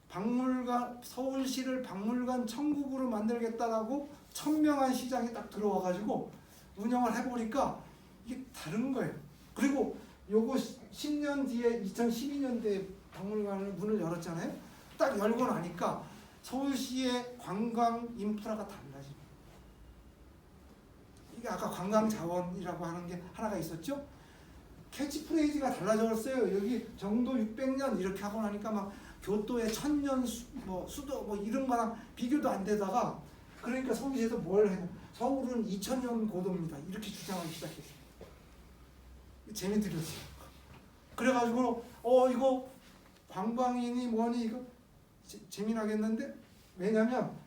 박물관 서울시를 박물관 천국으로 만들겠다라고 천명한 시장이 딱 들어와가지고 운영을 해보니까 이게 다른 거예요. 그리고 요거 10년 뒤에 2012년도에 박물관을 문을 열었잖아요. 딱 열고 나니까 서울시의 관광 인프라가 달라집니다. 이게 아까 관광 자원이라고 하는 게 하나가 있었죠. 캐치프레이즈가 달라졌어요. 여기 정도 600년 이렇게 하고 나니까 막 교토의 1000년 수도 뭐 이런 거랑 비교도 안 되다가 그러니까 서울시에서 뭘 해요? 서울은 2000년 고도입니다. 이렇게 주장하기 시작했어요. 재미 들렸어요. 그래가지고 이거 관광인이 뭐니 이거 재미나겠는데 왜냐면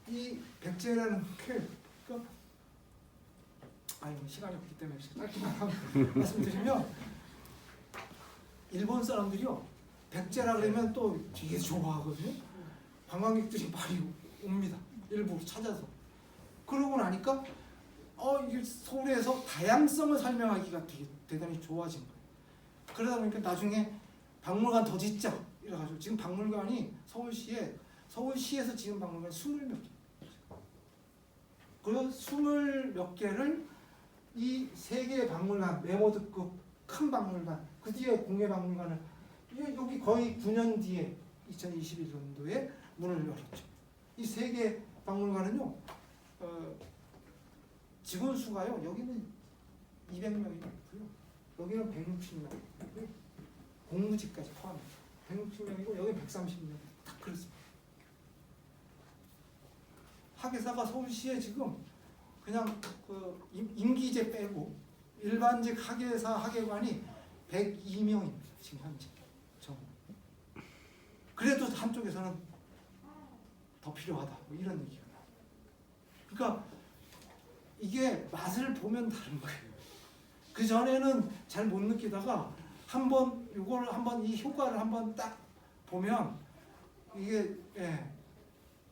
이 백제라는 게 시간이 없기 때문에 짧게만 말씀드리면 일본 사람들이요 백제라 그러면 또 되게 좋아하거든요. 관광객들이 많이 옵니다. 일부 찾아서. 그러고 나니까 이게 서울에서 다양성을 설명하기가 되게 대단히 좋아진 거예요. 그러다 보니까 나중에 박물관 더 짓자 이래가지고 지금 박물관이 서울시에서 지금 박물관 20몇 개. 그리고 20몇 개를 이 세 개의 박물관, 메모드급 큰 박물관, 그 뒤에 공예 박물관을 여기 거의 9년 뒤에 2021년도에 문을 열었죠. 이 세 개 박물관은요, 직원 수가요, 여기는 200명이 넘고요, 여기는 160명, 공무직까지 포함해서 160명이고 여기 130명, 다 그렇습니다. 학예사가 서울시에 지금 그냥 임기제 빼고 일반직 학예사 학예관이 102명입니다. 지금 현재. 그래도 한쪽에서는 더 필요하다. 뭐 이런 얘기가 나와요. 그러니까 이게 맛을 보면 다른 거예요. 그 전에는 잘 못 느끼다가 한번 이 효과를 한번 딱 보면 이게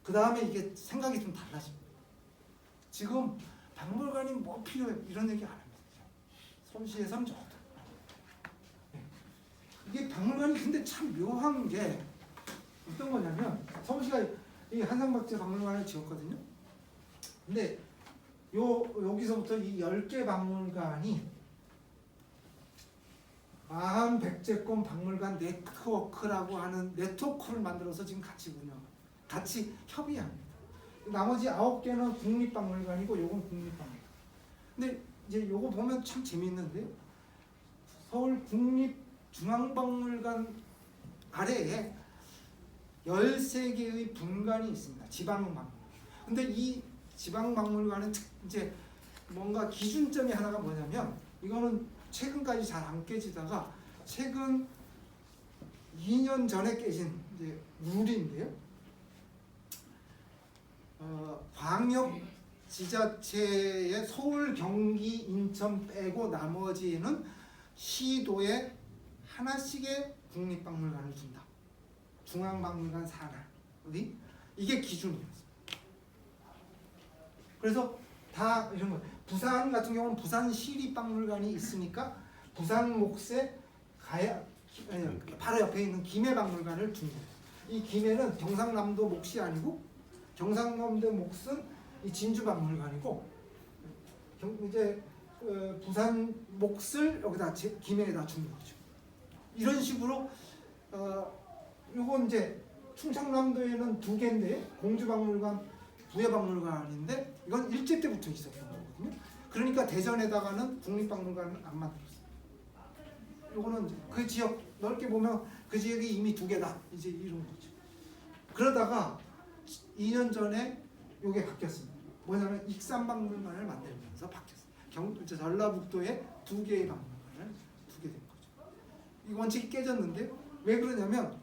그 다음에 이게 생각이 좀 달라집니다. 지금 박물관이 뭐 필요해 이런 얘기 안 합니다. 서울시에서는 좋다. 이게 박물관이 근데 참 묘한 게 어떤 거냐면 서울시가 이 한상박제 박물관을 지었거든요. 근데 여기서부터 이 10개 박물관이 마한백제권 박물관 네트워크라고 하는 네트워크를 만들어서 지금 같이 협의합니다. 나머지 9개는 국립박물관이고 요건 국립박물관. 근데 이제 요거 보면 참 재미있는데요. 서울 국립중앙박물관 아래에 13개의 분관이 있습니다. 지방박물관. 근데 이 지방박물관은 이제 뭔가 기준점이 하나가 뭐냐면 이거는 최근까지 잘 안 깨지다가 최근 2년 전에 깨진 이제 룰인데요. 광역 지자체의 서울, 경기, 인천 빼고 나머지는 시도에 하나씩의 국립박물관을 준다. 중앙박물관 하나. 어디? 이게 기준이었어요. 그래서 다 이런 거. 부산 같은 경우는 부산 시립박물관이 있으니까 부산 몫에 바로 옆에 있는 김해박물관을 준 거예요. 이 김해는 경상남도 몫이 아니고 경상남도 몫은 이 진주박물관이고 이제 부산 몫을 여기다 김해에다 준 거죠. 이런 식으로 요건 이제 충청남도에는 2개인데 공주박물관, 부여박물관인데 이건 일제 때부터 있었던 거거든요. 그러니까 대전에다가는 국립박물관을 안 만들었어요. 요거는 그 지역 넓게 보면 그 지역이 이미 2개다 이제 이런 거죠. 그러다가 2년 전에 요게 바뀌었습니다. 뭐냐면 익산박물관을 만들면서 바뀌었어요. 전라북도에 2개의 박물관을 두게 된 거죠. 이 원칙이 깨졌는데 왜 그러냐면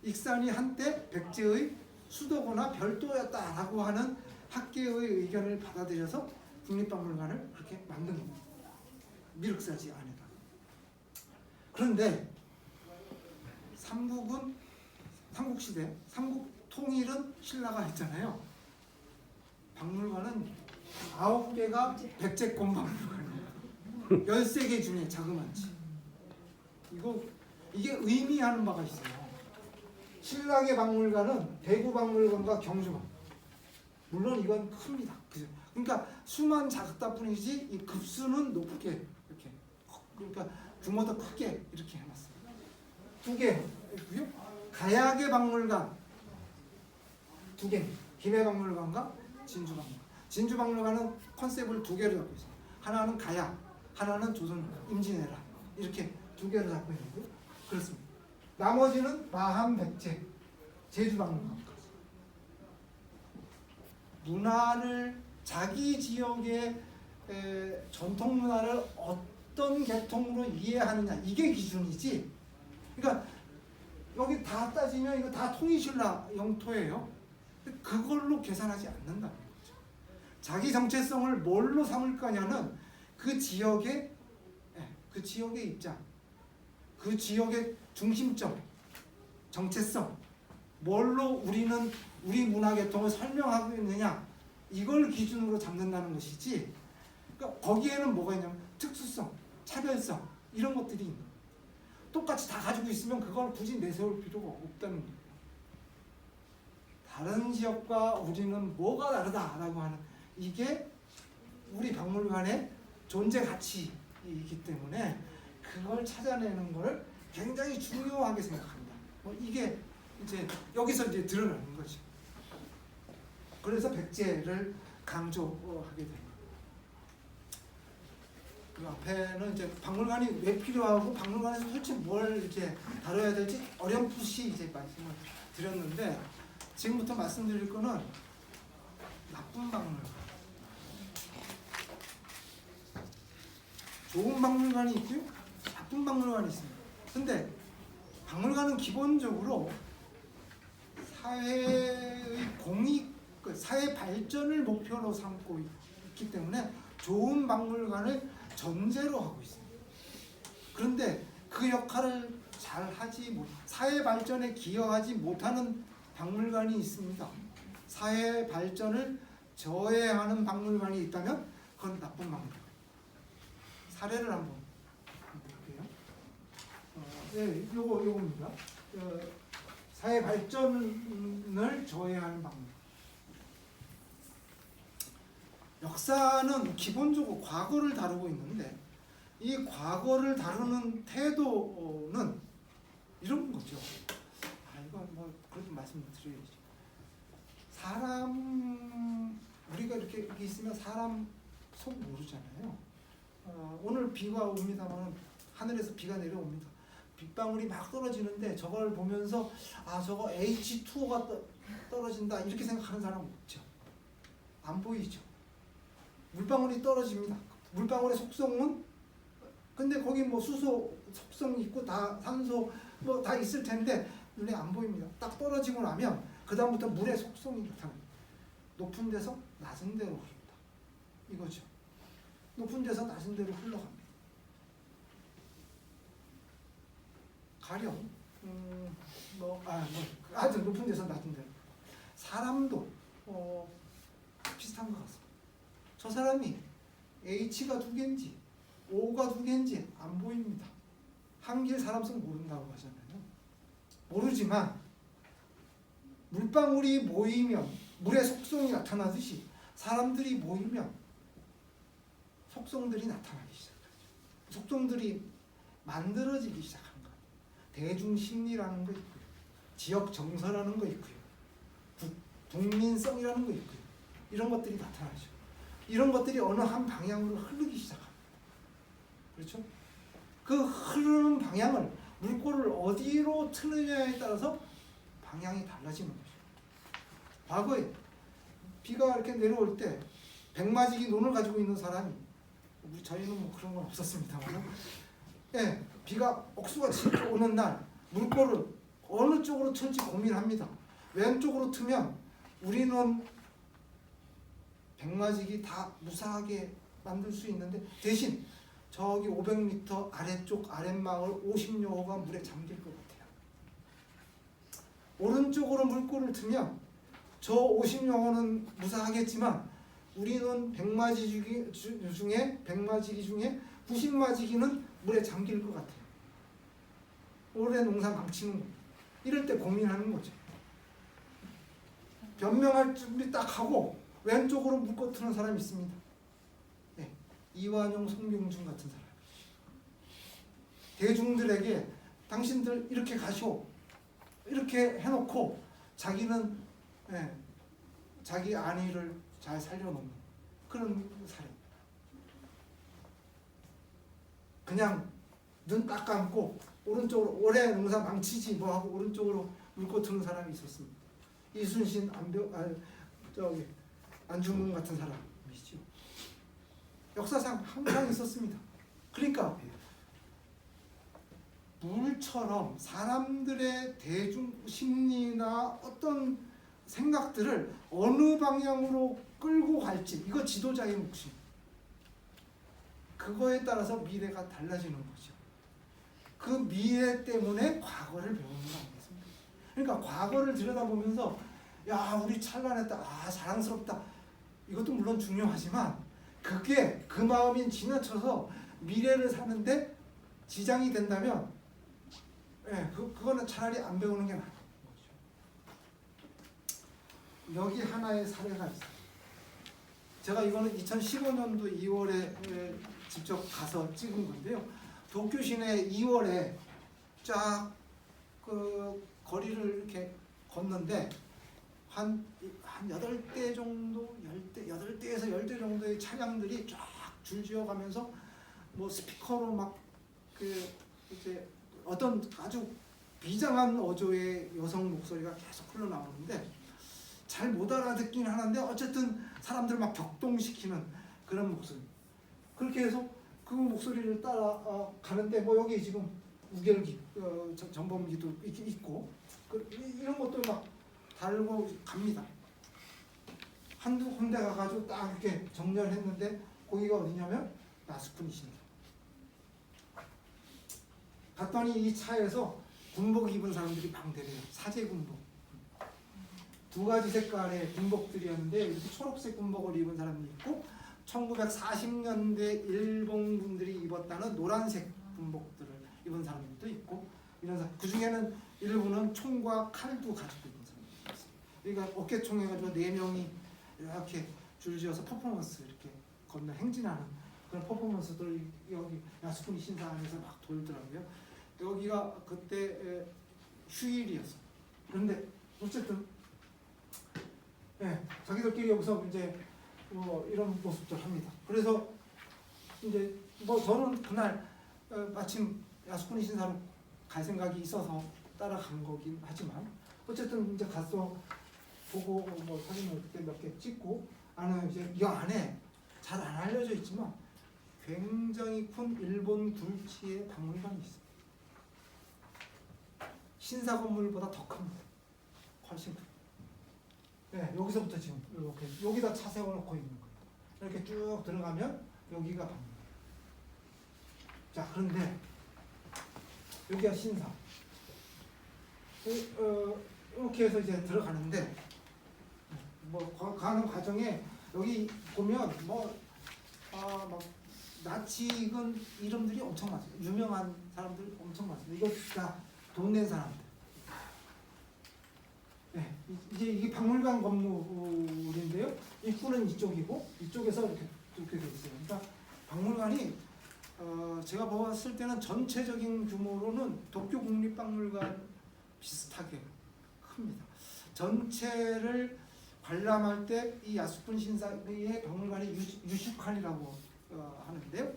익산이 한때 백제의 수도거나 별도였다라고 하는 학계의 의견을 받아들여서 국립박물관을 그렇게 만든 겁니다. 미륵사지 안에다. 그런데 삼국은 삼국시대, 삼국통일은 신라가 했잖아요. 박물관은 9개가 백제권 박물관이에요. 13개 중에 자그만치. 이게 의미하는 바가 있어요. 신라의 박물관은 대구박물관과 경주박물관. 물론 이건 큽니다. 그죠? 그러니까 수만 작다 뿐이지 이 급수는 높게 이렇게. 그러니까 규모도 크게 이렇게 해놨습니다. 2개고요. 가야계 박물관 2개. 김해박물관과 진주박물관. 진주박물관은 컨셉을 2개로 잡고 있어요. 하나는 가야, 하나는 조선 임진왜란 이렇게 2개로 잡고 있는 거고 그렇습니다. 나머지는 마한, 백제, 제주박물관까지. 문화를 자기 지역의 전통 문화를 어떤 계통으로 이해하느냐 이게 기준이지. 그러니까 여기 다 따지면 이거 다 통일신라 영토예요. 그걸로 계산하지 않는다는 거죠. 자기 정체성을 뭘로 삼을 거냐는 그 지역의 입장, 그 지역의 중심점, 정체성, 뭘로 우리는 우리 문화 계통을 설명하고 있느냐 이걸 기준으로 잡는다는 것이지. 그러니까 거기에는 뭐가 있냐면 특수성, 차별성 이런 것들이 있는 거예요. 똑같이 다 가지고 있으면 그걸 굳이 내세울 필요가 없다는 거예요. 다른 지역과 우리는 뭐가 다르다라고 하는 이게 우리 박물관의 존재 가치이기 때문에 그걸 찾아내는 걸 굉장히 중요하게 생각합니다. 이게 이제 여기서 이제 드러나는 거죠. 그래서 백제를 강조하게 된 거예요. 그 앞에는 이제 박물관이 왜 필요하고 박물관에서 솔직히 뭘 이제 다뤄야 될지 어렴풋이 이제 말씀을 드렸는데 지금부터 말씀드릴 거는 나쁜 박물관. 좋은 박물관이 있고요, 나쁜 박물관이 있습니다. 근데 박물관은 기본적으로 사회의 공익, 사회 발전을 목표로 삼고 있기 때문에 좋은 박물관을 전제로 하고 있습니다. 그런데 그 역할을 잘 하지 못, 사회 발전에 기여하지 못하는 박물관이 있습니다. 사회 발전을 저해하는 박물관이 있다면 그건 나쁜 박물관. 사례를 한번 볼게요. 요겁니다. 사회 발전을 저해하는 박물관. 역사는 기본적으로 과거를 다루고 있는데 이 과거를 다루는 태도는 이런 거죠. 이건 뭐 그렇게 말씀드려야죠. 우리가 이렇게 있으면 사람 속 모르잖아요. 오늘 비가 옵니다만 하늘에서 비가 내려옵니다. 빗방울이 막 떨어지는데 저걸 보면서 저거 H2O가 떨어진다 이렇게 생각하는 사람 없죠. 안 보이죠. 물방울이 떨어집니다. 물방울의 속성은 근데 거기 뭐 수소 속성이 있고 다 산소 뭐 다 있을 텐데 눈에 안 보입니다. 딱 떨어지고 나면 그 다음부터 물의 속성이 나타납니다. 높은 데서 낮은 데로 흐른다. 이거죠. 높은 데서 낮은 데로 흘러갑니다. 가령 아주 높은 데서 낮은 데로. 사람도 비슷한 것 같습니다. 저 사람이 H가 두 개인지 O가 두 개인지 안 보입니다. 한길 사람성 모른다고 하잖아요. 모르지만 물방울이 모이면 물의 속성이 나타나듯이 사람들이 모이면 속성들이 나타나기 시작하죠. 속성들이 만들어지기 시작한 거예요. 대중심리라는 거 있고요. 지역 정서라는 거 있고요. 국민성이라는 거 있고요. 이런 것들이 나타나죠. 이런 것들이 어느 한 방향으로 흐르기 시작합니다. 그렇죠? 그 흐르는 방향을 물꼬를 어디로 트느냐에 따라서 방향이 달라지는 거죠. 과거에 비가 이렇게 내려올 때 백마지기 논을 가지고 있는 사람이 저희는 뭐 그런 건 없었습니다만 예, 비가 억수같이 오는 날 물꼬를 어느 쪽으로 틀지 고민합니다. 왼쪽으로 트면 우리는 백마지기 다 무사하게 만들 수 있는데 대신 저기 500m 아래쪽 아랫마을 50여 호가 물에 잠길 것 같아요. 오른쪽으로 물꼬를 트면 저 50여 호는 무사하겠지만 우리는 100마지기 중에 90마지기는 물에 잠길 것 같아요. 올해 농사 망치는 겁니다. 이럴 때 고민하는 거죠. 변명할 준비 딱 하고 왼쪽으로 물꼬 트는 사람이 있습니다. 네, 이완용, 송병준 같은 사람. 대중들에게 당신들 이렇게 가시오 이렇게 해놓고 자기는 자기 안위를 잘 살려놓는 그런 사람. 그냥 눈 딱 감고 오른쪽으로 올해 농사 망치지 뭐 하고 오른쪽으로 물꼬 트는 사람이 있었습니다. 이순신, 안중근 같은 사람이시죠. 역사상 항상 있었습니다. 그러니까 물처럼 사람들의 대중 심리나 어떤 생각들을 어느 방향으로 끌고 갈지 이거 지도자의 몫입니다. 그거에 따라서 미래가 달라지는 거죠. 그 미래 때문에 과거를 배우는 거 아니겠습니까? 그러니까 과거를 들여다보면서 야 우리 찬란했다, 아 자랑스럽다 이것도 물론 중요하지만 그게 그 마음이 지나쳐서 미래를 사는데 지장이 된다면 그거는 차라리 안 배우는 게 나은 거죠. 여기 하나의 사례가 있어요. 제가 이거는 2015년도 2월에 직접 가서 찍은 건데요. 도쿄 시내 2월에 쫙 그 거리를 이렇게 걷는데 한 8대 정도, 8대에서 10대 정도의 차량들이 쫙 줄지어 가면서 뭐 스피커로 막 이제 어떤 아주 비장한 어조의 여성 목소리가 계속 흘러나오는데 잘 못 알아듣긴 하는데 어쨌든 사람들 막 격동시키는 그런 목소리. 그렇게 해서 그 목소리를 따라 가는데 뭐 여기 지금 우결기, 전범기도 있고 이런 것도 막 달고 갑니다. 한두 군데 가가지고 딱 이렇게 정렬했는데 거기가 어디냐면 야스쿠니입니다. 갔더니 이 차에서 군복 입은 사람들이 방대래요. 사제 군복. 두 가지 색깔의 군복들이었는데 이렇게 초록색 군복을 입은 사람도 있고 1940년대 일본 분들이 입었다는 노란색 군복들을 입은 사람들도 있고 이런 사람. 그 중에는 일부는 총과 칼도 가지고 있는 사람들이 있어요. 그러니까 어깨총 해가지고 4명이 이렇게 줄지어서 퍼포먼스 이렇게 건너 행진하는 그런 퍼포먼스들 여기 야스쿠니 신사 안에서 막 돌더라고요. 여기가 그때 휴일이었어요. 그런데 어쨌든 자기들끼리 여기서 이제 이런 모습들 합니다. 그래서 이제 뭐 저는 그날 마침 야스쿠니 신사로 갈 생각이 있어서 따라간 거긴 하지만 어쨌든 이제 가서 보고 뭐 사진을 그때 몇 개 찍고 이제 이 안에 잘 안 알려져 있지만 굉장히 큰 일본 굴지의 박물관이 있습니다. 신사 건물보다 더 큽니다. 훨씬 큽니다. 네, 여기서부터 지금 이렇게 여기다 차 세워놓고 있는 거예요. 이렇게 쭉 들어가면 여기가 박물관. 자, 그런데 여기가 신사. 이렇게 해서 이제 들어가는데 뭐 가는 과정에 여기 보면 막 나치군 이름들이 엄청 많습니다. 유명한 사람들 엄청 많습니다. 이거 다 돈 낸 사람들. 네, 이게 박물관 건물인데요. 입구는 이쪽이고 이쪽에서 이렇게 돼 있어요. 그러니까 박물관이 제가 봤을 때는 전체적인 규모로는 도쿄 국립박물관 비슷하게 큽니다. 전체를 관람할 때 이 야스쿠니 신사의 박물관이 유슈칸이라고 하는데요.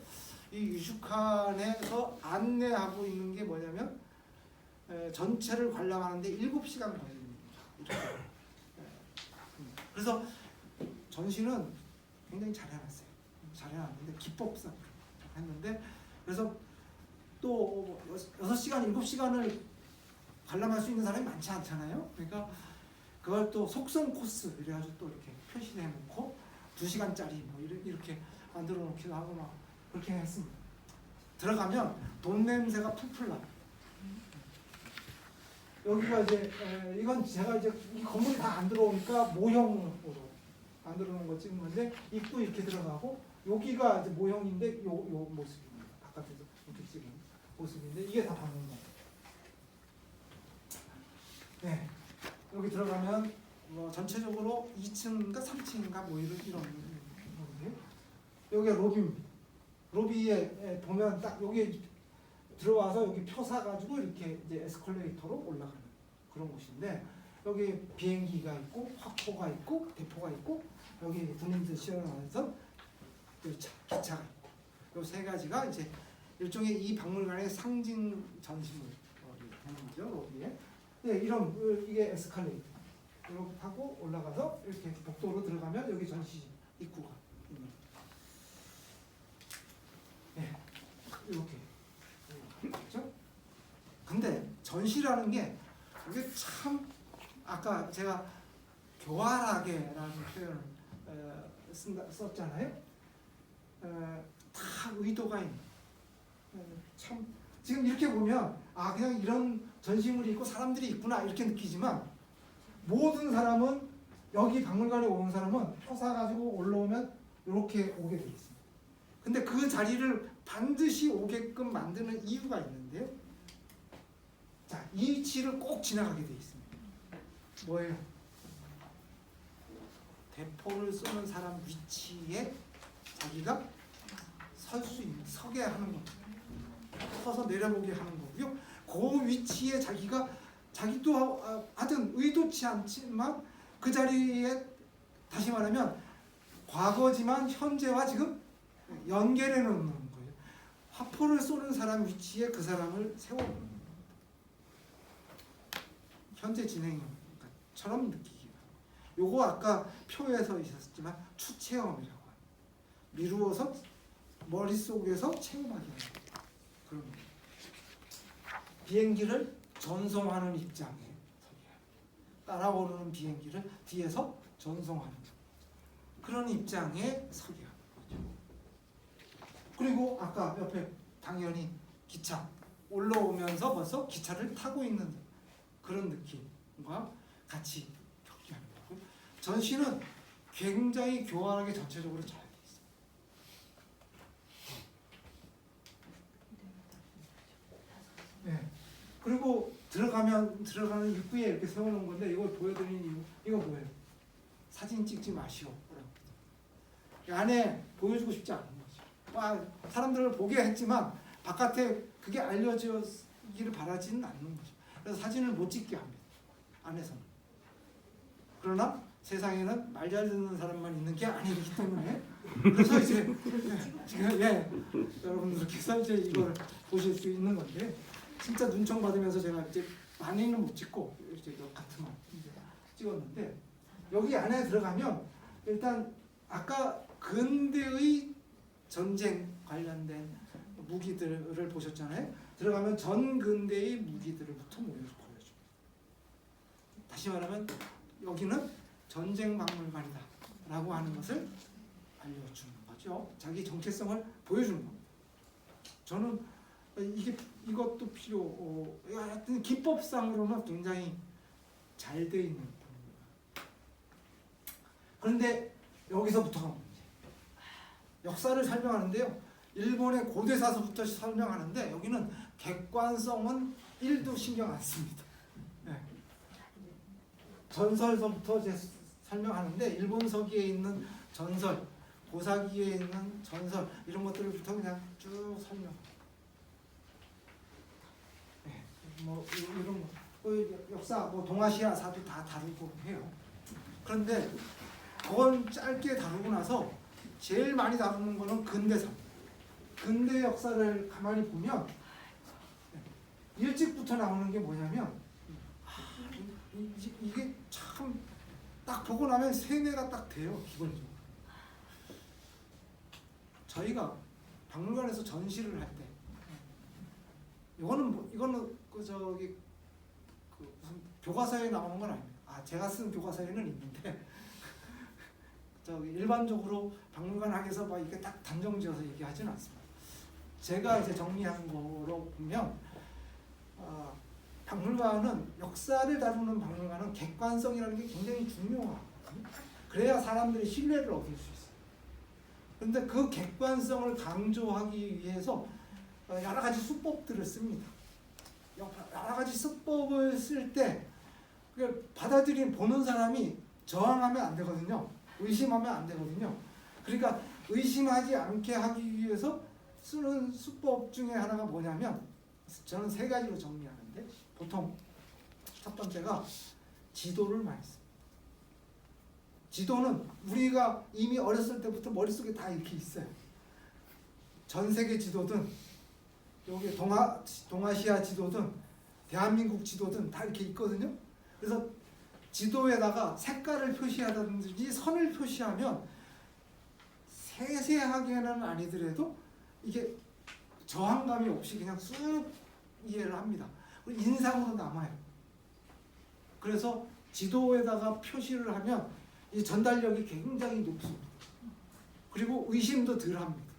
이 유슈칸에서 안내하고 있는 게 뭐냐면 전체를 관람하는데 7시간 걸립니다. 그래서 전시는 굉장히 잘 해놨어요. 잘 해놨는데 기법상 했는데 그래서 또 6시간, 7시간을 관람할 수 있는 사람이 많지 않잖아요. 그러니까 그걸 또 속성 코스 이래가지고 또 이렇게 표시를 해놓고 2시간짜리 뭐 이렇게 만들어 놓기도 하고 막 그렇게 했습니다. 들어가면 돈 냄새가 풀풀 나요. 여기가 이제 이건 제가 이제 이 건물이 다 안 들어오니까 모형으로 만들어 놓은 거 찍은 건데 입구 이렇게 들어가고 여기가 이제 모형인데 요 모습입니다. 바깥에서 이렇게 찍은 모습인데 이게 다 박물관. 네, 여기 들어가면 뭐 전체적으로 2층인가 3층인가 뭐 이런 건데 여기가 로비입니다. 로비에 보면 딱 여기 들어와서 여기 표 사가지고 이렇게 이제 에스컬레이터로 올라가는 그런 곳인데 여기 비행기가 있고 화포가 있고 대포가 있고 여기 군인들 시연하면서 기차가 있고 이 세 가지가 이제 일종의 이 박물관의 상징 전시물 거죠 로비에. 네, 이게 에스컬레이터 이렇게 타고 올라가서 이렇게 복도로 들어가면 여기 전시 입구가 있는. 네, 이렇게. 그렇죠? 근데 전시라는 게 이게 참 아까 제가 교활하게라는 표현을 썼잖아요. 다 의도가 있는. 참 지금 이렇게 보면 그냥 이런 전시물이 있고 사람들이 있구나 이렇게 느끼지만 모든 사람은 여기 박물관에 오는 사람은 표 사가지고 올라오면 이렇게 오게 돼 있습니다. 근데 그 자리를 반드시 오게끔 만드는 이유가 있는데요. 자, 이 위치를 꼭 지나가게 돼 있습니다. 뭐예요? 대포를 쏘는 사람 위치에 자기가 설 수 있는, 서게 하는 겁니다. 서서 내려보게 하는 거고요. 그 위치에 자기도 하여튼 의도치 않지만 그 자리에 다시 말하면 과거지만 현재와 지금 연결해 놓는 거예요. 화포를 쏘는 사람 위치에 그 사람을 세워놓는 거예요. 현재 진행 것처럼 느끼기 바랍니다. 요거 아까 표에서 있었지만 추체험이라고 해요. 미루어서 머릿속에서 체험하게 하는 그런 거예요. 비행기를 전송하는 입장에 서게 따라오르는 비행기를 뒤에서 전송하는 그런 입장에 서게 하는 거죠. 그리고 아까 옆에 당연히 기차 올라오면서 벌써 기차를 타고 있는 그런 느낌과 같이 겪게 하는 거고 전시는 굉장히 교활하게 전체적으로 잘 돼 있어요. 네. 그리고 들어가는 입구에 이렇게 세워놓은 건데 이걸 보여드리는 이유 이거 뭐예요? 사진 찍지 마시오. 안에 보여주고 싶지 않은 거죠. 사람들을 보게 했지만 바깥에 그게 알려지기를 바라지는 않는 거죠. 그래서 사진을 못 찍게 합니다. 안에서는. 그러나 세상에는 말 잘 듣는 사람만 있는 게 아니기 때문에 그래서 이제 지금 여러분들께서 이제 이걸 보실 수 있는 건데 진짜 눈총 받으면서 제가 이제 많이는 못 찍고 이제 같은만 찍었는데 여기 안에 들어가면 일단 아까 근대의 전쟁 관련된 무기들을 보셨잖아요. 들어가면 전근대의 무기들부터 보여줍니다. 다시 말하면 여기는 전쟁 박물관이다 라고 하는 것을 알려주는 거죠. 자기 정체성을 보여주는 겁니다. 저는 이것도 하여튼 기법상으로는 굉장히 잘 돼 있는 박물관. 그런데 여기서부터가 문제. 역사를 설명하는데요. 일본의 고대사서부터 설명하는데 여기는 객관성은 1도 신경 안 씁니다. 네. 전설서부터 이제 설명하는데 일본 서기에 있는 전설, 고사기에 있는 전설 이런 것들부터 그냥 쭉 설명. 네. 뭐 이런 역사, 뭐 동아시아사도 다 다루고 해요. 그런데 그건 짧게 다루고 나서 제일 많이 다루는 거는 근대사. 근대 역사를 가만히 보면 일찍부터 나오는 게 뭐냐면 이게 참 딱 보고 나면 세뇌가 딱 돼요. 기본적으로. 저희가 박물관에서 전시를 할 때 이거는 무슨 교과서에 나오는 건 아닙니다. 제가 쓴 교과서에는 있는데 일반적으로 박물관학에서 막 이렇게 딱 단정지어서 얘기하지는 않습니다. 제가 이제 정리한 거로 보면 박물관은 역사를 다루는 박물관은 객관성이라는 게 굉장히 중요하거든요. 그래야 사람들이 신뢰를 얻을 수 있어요. 그런데 그 객관성을 강조하기 위해서 여러 가지 수법들을 씁니다. 여러 가지 수법을 쓸 때 보는 사람이 저항하면 안 되거든요. 의심하면 안 되거든요. 그러니까 의심하지 않게 하기 위해서 쓰는 수법 중에 하나가 뭐냐면 저는 3가지로 정리하는데 보통 첫 번째가 지도를 많이 씁니다. 지도는 우리가 이미 어렸을 때부터 머릿속에 다 이렇게 있어요. 전 세계 지도든 여기 동아시아 지도든 대한민국 지도든 다 이렇게 있거든요. 그래서 지도에다가 색깔을 표시하든지 선을 표시하면 세세하게는 아니더라도 이게 저항감이 없이 그냥 쑥 이해를 합니다. 그리고 인상으로 남아요. 그래서 지도에다가 표시를 하면 이 전달력이 굉장히 높습니다. 그리고 의심도 덜 합니다.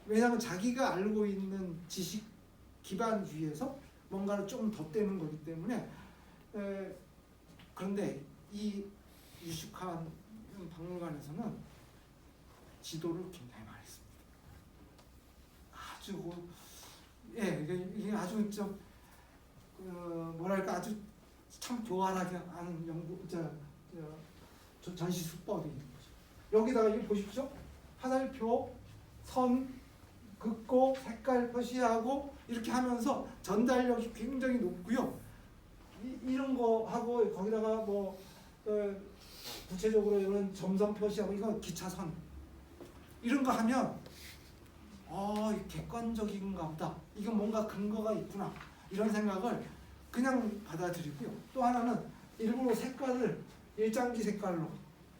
왜냐하면 자기가 알고 있는 지식 기반 위에서 뭔가를 좀 덧대는 거기 때문에 그런데 이 유식한 박물관에서는 지도를 굉장히 많이 씁니다. 이게 아주 좀 뭐랄까 아주 참 교활하게 하는 전시 수법이 있는 거죠. 여기다가 이거 보십시오. 화살표, 선, 긋고 색깔 표시하고 이렇게 하면서 전달력이 굉장히 높고요. 이런 거 하고 거기다가 뭐 구체적으로 이런 점선 표시하고 이거 기차선 이런 거 하면 객관적인가 보다. 이건 뭔가 근거가 있구나. 이런 생각을 그냥 받아들이고요. 또 하나는 일부러 색깔을 일장기 색깔로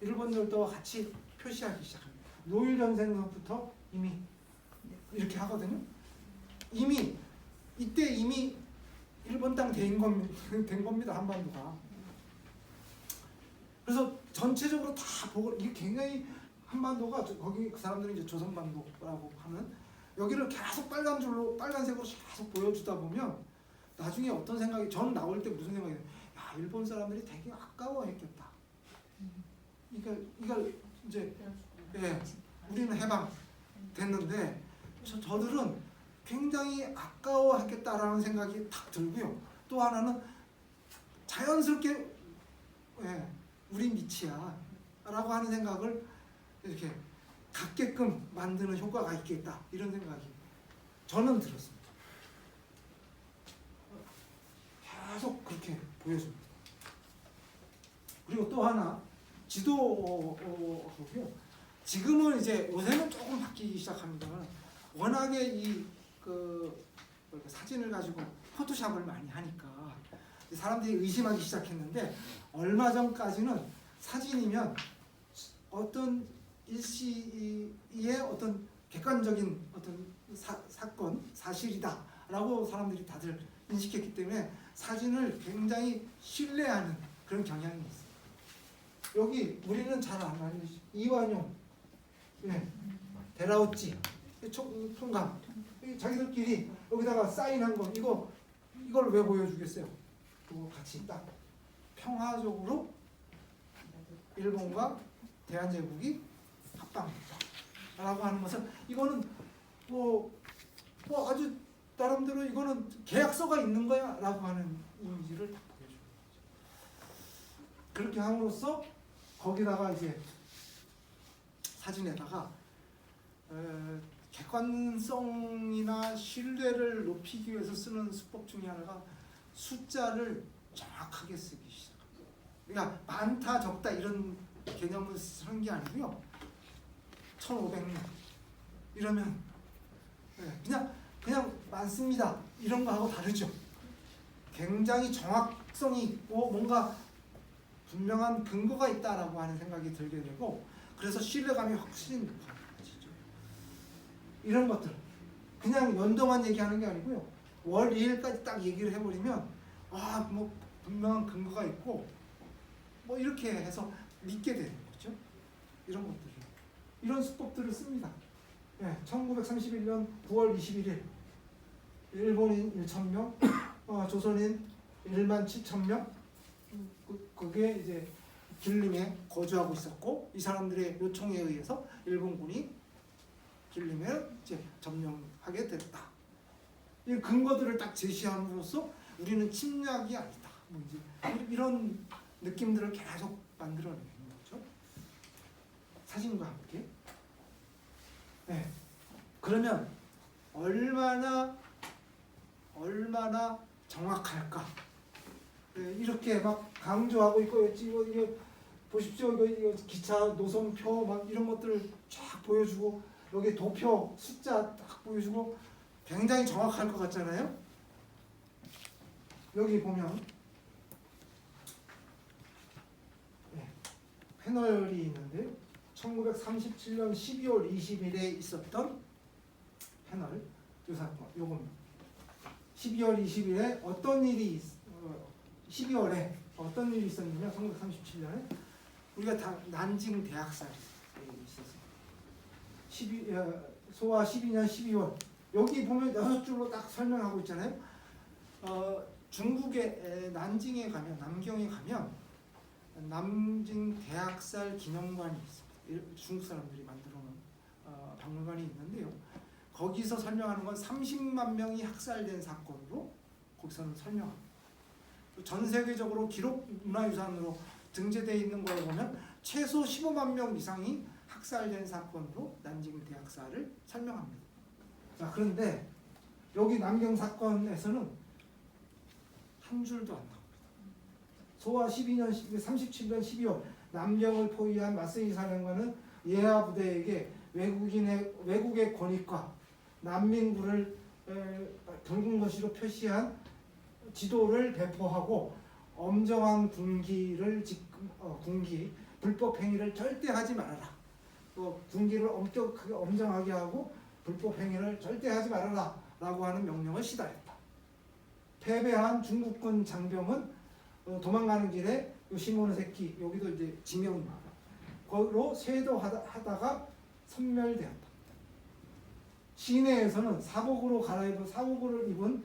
일본들도 같이 표시하기 시작합니다. 노일전생서부터 이미 이렇게 하거든요. 이미 일본 땅 된 겁니다. 한반도가. 그래서 전체적으로 다 보고 이게 굉장히 한반도가 거기 그 사람들이 이제 조선반도라고 하는 여기를 계속 빨간색으로 계속 보여주다 보면 나중에 어떤 생각이 저는 나올 때 무슨 생각이 일본 사람들이 되게 아까워했겠다. 이걸 이제 우리는 해방 됐는데 저들은 굉장히 아까워했겠다라는 생각이 탁 들고요. 또 하나는 자연스럽게 우리 밑이야 라고 하는 생각을 이렇게 갖게끔 만드는 효과가 있겠다 이런 생각이 저는 들었습니다. 계속 그렇게 보여줍니다. 그리고 또 하나 지도고요. 지금은 이제 요새는 조금 바뀌기 시작합니다. 워낙에 사진을 가지고 포토샵을 많이 하니까 사람들이 의심하기 시작했는데 얼마 전까지는 사진이면 어떤 일시의 어떤 객관적인 어떤 사건, 사실이다라고 사람들이 다들 인식했기 때문에 사진을 굉장히 신뢰하는 그런 경향이 있어요. 여기 우리는 잘 안 알죠. 이완용, 네. 데라우찌, 총감, 자기들끼리 여기다가 사인한 거 이걸 왜 보여주겠어요? 그거 같이 딱 평화적으로 일본과 대한제국이 합방했다라고 하는 것은 이거는 뭐 아주 나름대로 이거는 계약서가 있는 거야라고 하는 이미지를 딱 보여주는 거죠. 그렇게 함으로써 거기다가 이제 사진에다가 객관성이나 신뢰를 높이기 위해서 쓰는 수법 중에 하나가 숫자를 정확하게 쓰기 시작합니다. 그러니까 많다 적다 이런 개념을 쓰는 게 아니고요. 1500명 이러면 그냥 많습니다 이런 거하고 다르죠. 굉장히 정확성이 있고 뭔가 분명한 근거가 있다라고 하는 생각이 들게 되고 그래서 신뢰감이 확실히 높아지죠. 이런 것들 그냥 연도만 얘기하는 게 아니고요. 월 2일까지 딱 얘기를 해버리면 뭐 분명한 근거가 있고 뭐 이렇게 해서 믿게 되는 거죠. 이런 것들을 이런 수법들을 씁니다. 1931년 9월 21일 일본인 1,000명, 조선인 1만 7,000명 그게 이제 길림에 거주하고 있었고 이 사람들의 요청에 의해서 일본군이 길림을 이제 점령하게 됐다. 이 근거들을 딱 제시함으로써 우리는 침략이 아니다. 뭐 이제 이런 느낌들을 계속 만들어내는 거죠. 사진과 함께. 네. 그러면 얼마나 정확할까? 네, 이렇게 막 강조하고 있고 이거 보십시오. 이거 기차 노선표 막 이런 것들을 쫙 보여주고 여기 도표 숫자 딱 보여주고 굉장히 정확할 것 같잖아요. 여기 보면 패널이 있는데 1937년 12월 20일에 있었던 패널 이 사건 요겁니다. 12월 20일에 어떤 일이 12월에 어떤 일이 있었냐면 1937년에 우리가 난징 대학살이 있었어요. 소화 12년 12월 여기 보면 6줄로 딱 설명하고 있잖아요. 중국의 난징에 가면 남경에 가면 난징 대학살 기념관이 있습니다. 중국 사람들이 만들어 놓은 박물관이 있는데요. 거기서 설명하는 건 30만 명이 학살된 사건으로 거기서는 설명합니다. 전 세계적으로 기록 문화유산으로 등재되어 있는 거에 보면 최소 15만 명 이상이 학살된 사건으로 난징 대학살을 설명합니다. 자, 그런데 여기 남경 사건에서는 한 줄도 안 나옵니다. 소화 37년 12월 남경을 포위한 마쓰이 사령관은 예하 부대에게 외국의 권익과 난민군을 붉은 것으로 표시한 지도를 배포하고 엄정한 군기 불법 행위를 절대 하지 말아라. 또 군기를 엄정하게 하고 불법 행위를 절대 하지 말아라 라고 하는 명령을 시달했다. 패배한 중국군 장병은 도망가는 길에 시모노세키 여기도 이제 지명입니다. 거기로 쇄도하다가 섬멸되었다. 시내에서는 사복을 입은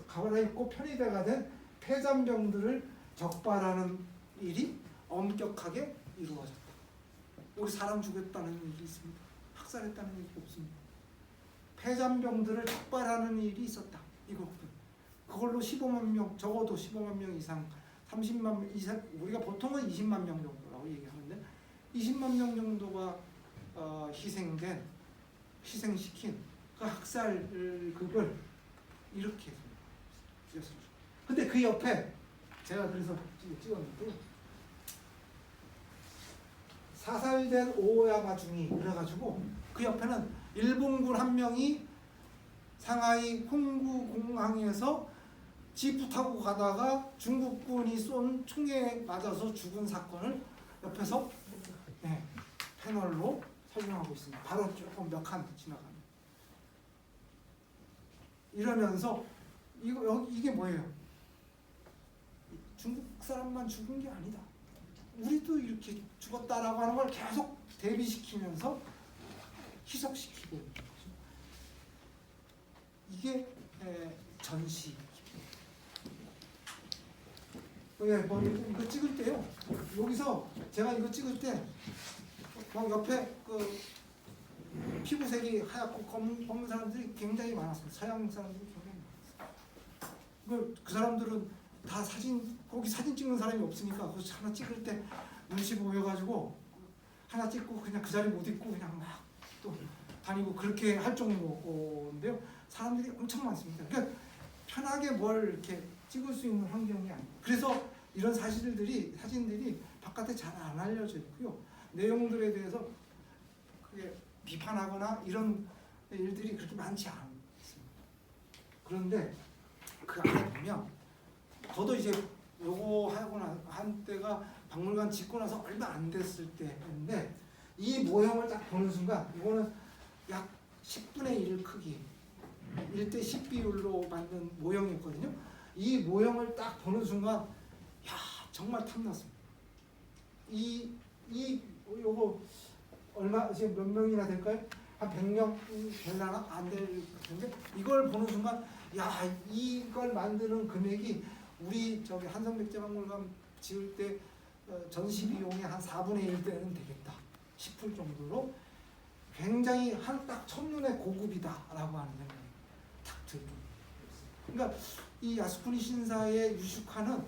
갈아입고 편의대가 된 폐잔병들을 적발하는 일이 엄격하게 이루어졌다. 여기 사람 죽였다는 일이 있습니다. 학살했다는 일이 없습니다. 폐잔병들을 적발하는 일이 있었다. 그걸로 15만 명, 적어도 15만 명 이상, 30만 명 이상, 우리가 보통은 20만 명 정도라고 얘기하는데 20만 명 정도가 희생시킨 그 학살극을 이렇게 찍었어요. 근데 그 옆에 제가 그래서 찍었는데 사살된 오야마중이 그래가지고 그 옆에는 일본군 한 명이 상하이 홍구 공항에서 지프 타고 가다가 중국군이 쏜 총에 맞아서 죽은 사건을 옆에서 네, 패널로 설명하고 있습니다. 바로 조금 몇 칸 지나가면 이러면서 이게 뭐예요? 중국 사람만 죽은 게 아니다. 우리도 이렇게 죽었다라고 하는 걸 계속 대비시키면서 희석시키고 이게 전시. 뭐 이거 찍을 때요. 여기서 제가 이거 찍을 때 막 옆에 그 피부색이 하얗고 검은 사람들이 굉장히 많았어요. 서양 사람들이 굉장히 많았어요. 그 사람들은 다 거기 사진 찍는 사람이 없으니까 그 하나 찍을 때 눈치 보여가지고 하나 찍고 그냥 그 자리 못 있고 그냥 막 또 다니고 그렇게 할 정도인데요. 사람들이 엄청 많습니다. 그러니까 편하게 뭘 이렇게 찍을 수 있는 환경이 아니에요. 그래서 이런 사진들이 바깥에 잘 안 알려져 있고요. 내용들에 대해서 그게 비판하거나 이런 일들이 그렇게 많지 않습니다. 그런데 그 안에 보면 저도 이제 요거 하고 한 때가 박물관 짓고 나서 얼마 안 됐을 때인데 이 모형을 딱 보는 순간 이거는 약 10분의 1 크기 1대 10 비율로 만든 모형이었거든요. 이 모형을 딱 보는 순간 야 정말 탐났습니다. 요거 얼마 지금 몇 명이나 될까요? 한 100명 될라나 안 될 텐데 이걸 보는 순간 야 이걸 만드는 금액이 우리 저기 한성백제박물관 지을 때 전시 비용의 한 4분의 1대는 되겠다 싶을 정도로 굉장히 딱 첫눈에 고급이다라고 하는 생각이 딱 들고. 그러니까 이 야스쿠니 신사의 유슈카는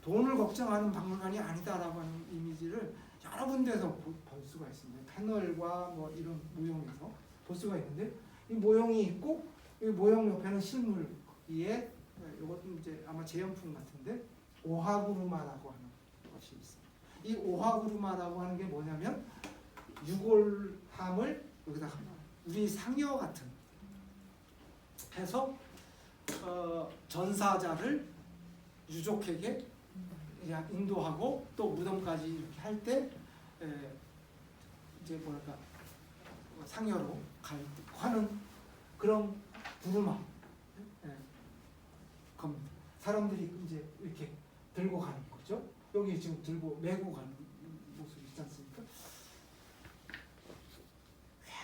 돈을 걱정하는 박물관이 아니다라고 하는 이미지를 여러 군데에서 볼 수가 있습니다. 패널과 뭐 이런 모형에서 볼 수가 있는데 이 모형이 있고 이 모형 옆에는 실물 위에 이것도 이제 아마 재현품 같은데 오하구루마라고 하는 것이 있습니다. 이 오하구루마라고 하는 게 뭐냐면 유골함을 여기다가 우리 상여 같은 해서 전사자를 유족에게 인도하고 또 무덤까지 이렇게 할 때 이제 뭐랄까 상여로 하는 그런 부르마 겁니다. 사람들이 이제 이렇게 들고 가는 거죠. 여기 지금 들고 메고 가는 모습이 있지 않습니까?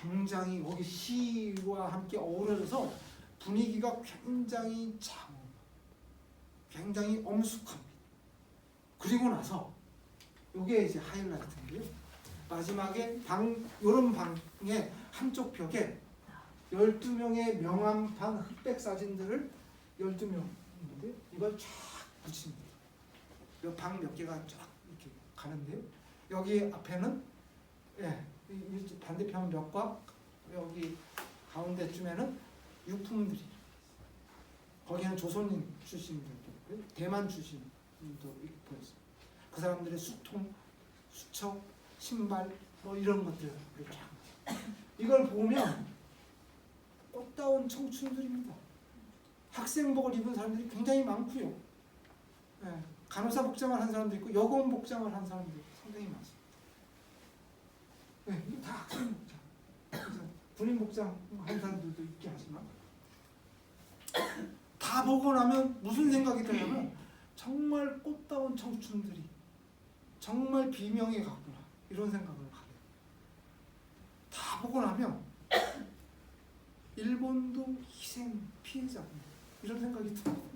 굉장히 거기 시와 함께 어우러져서 분위기가 굉장히 굉장히 엄숙합니다. 그리고 나서 이게 이제 하이라이트인데요. 마지막에 요런 방의 한쪽 벽에 12명의 명함판 흑백 사진들을 12명인데 이걸 쫙 붙입니다. 방 몇 개가 쫙 이렇게 가는데요. 여기 앞에는 반대편 벽과 여기 가운데쯤에는 유품들이 거기는 조선인 출신들도 있고요. 대만 출신도 있고 그 사람들의 수통, 수첩, 신발 뭐 이런 것들을 쫙 이걸 보면 꽃다운 청춘들입니다. 학생복을 입은 사람들이 굉장히 많고요. 간호사 복장을 한 사람도 있고 여고원 복장을 한 사람도 상당히 많습니다. 이게 다 학생 복장. 그래서 군인 복장 한 사람들도 있긴 하지만 다 보고 나면 무슨 생각이 드냐면 정말 꽃다운 청춘들이 정말 비명에 갔구나 이런 생각을 하게. 다 보고 나면 일본도 희생 피해자구나 이런 생각이 들어요.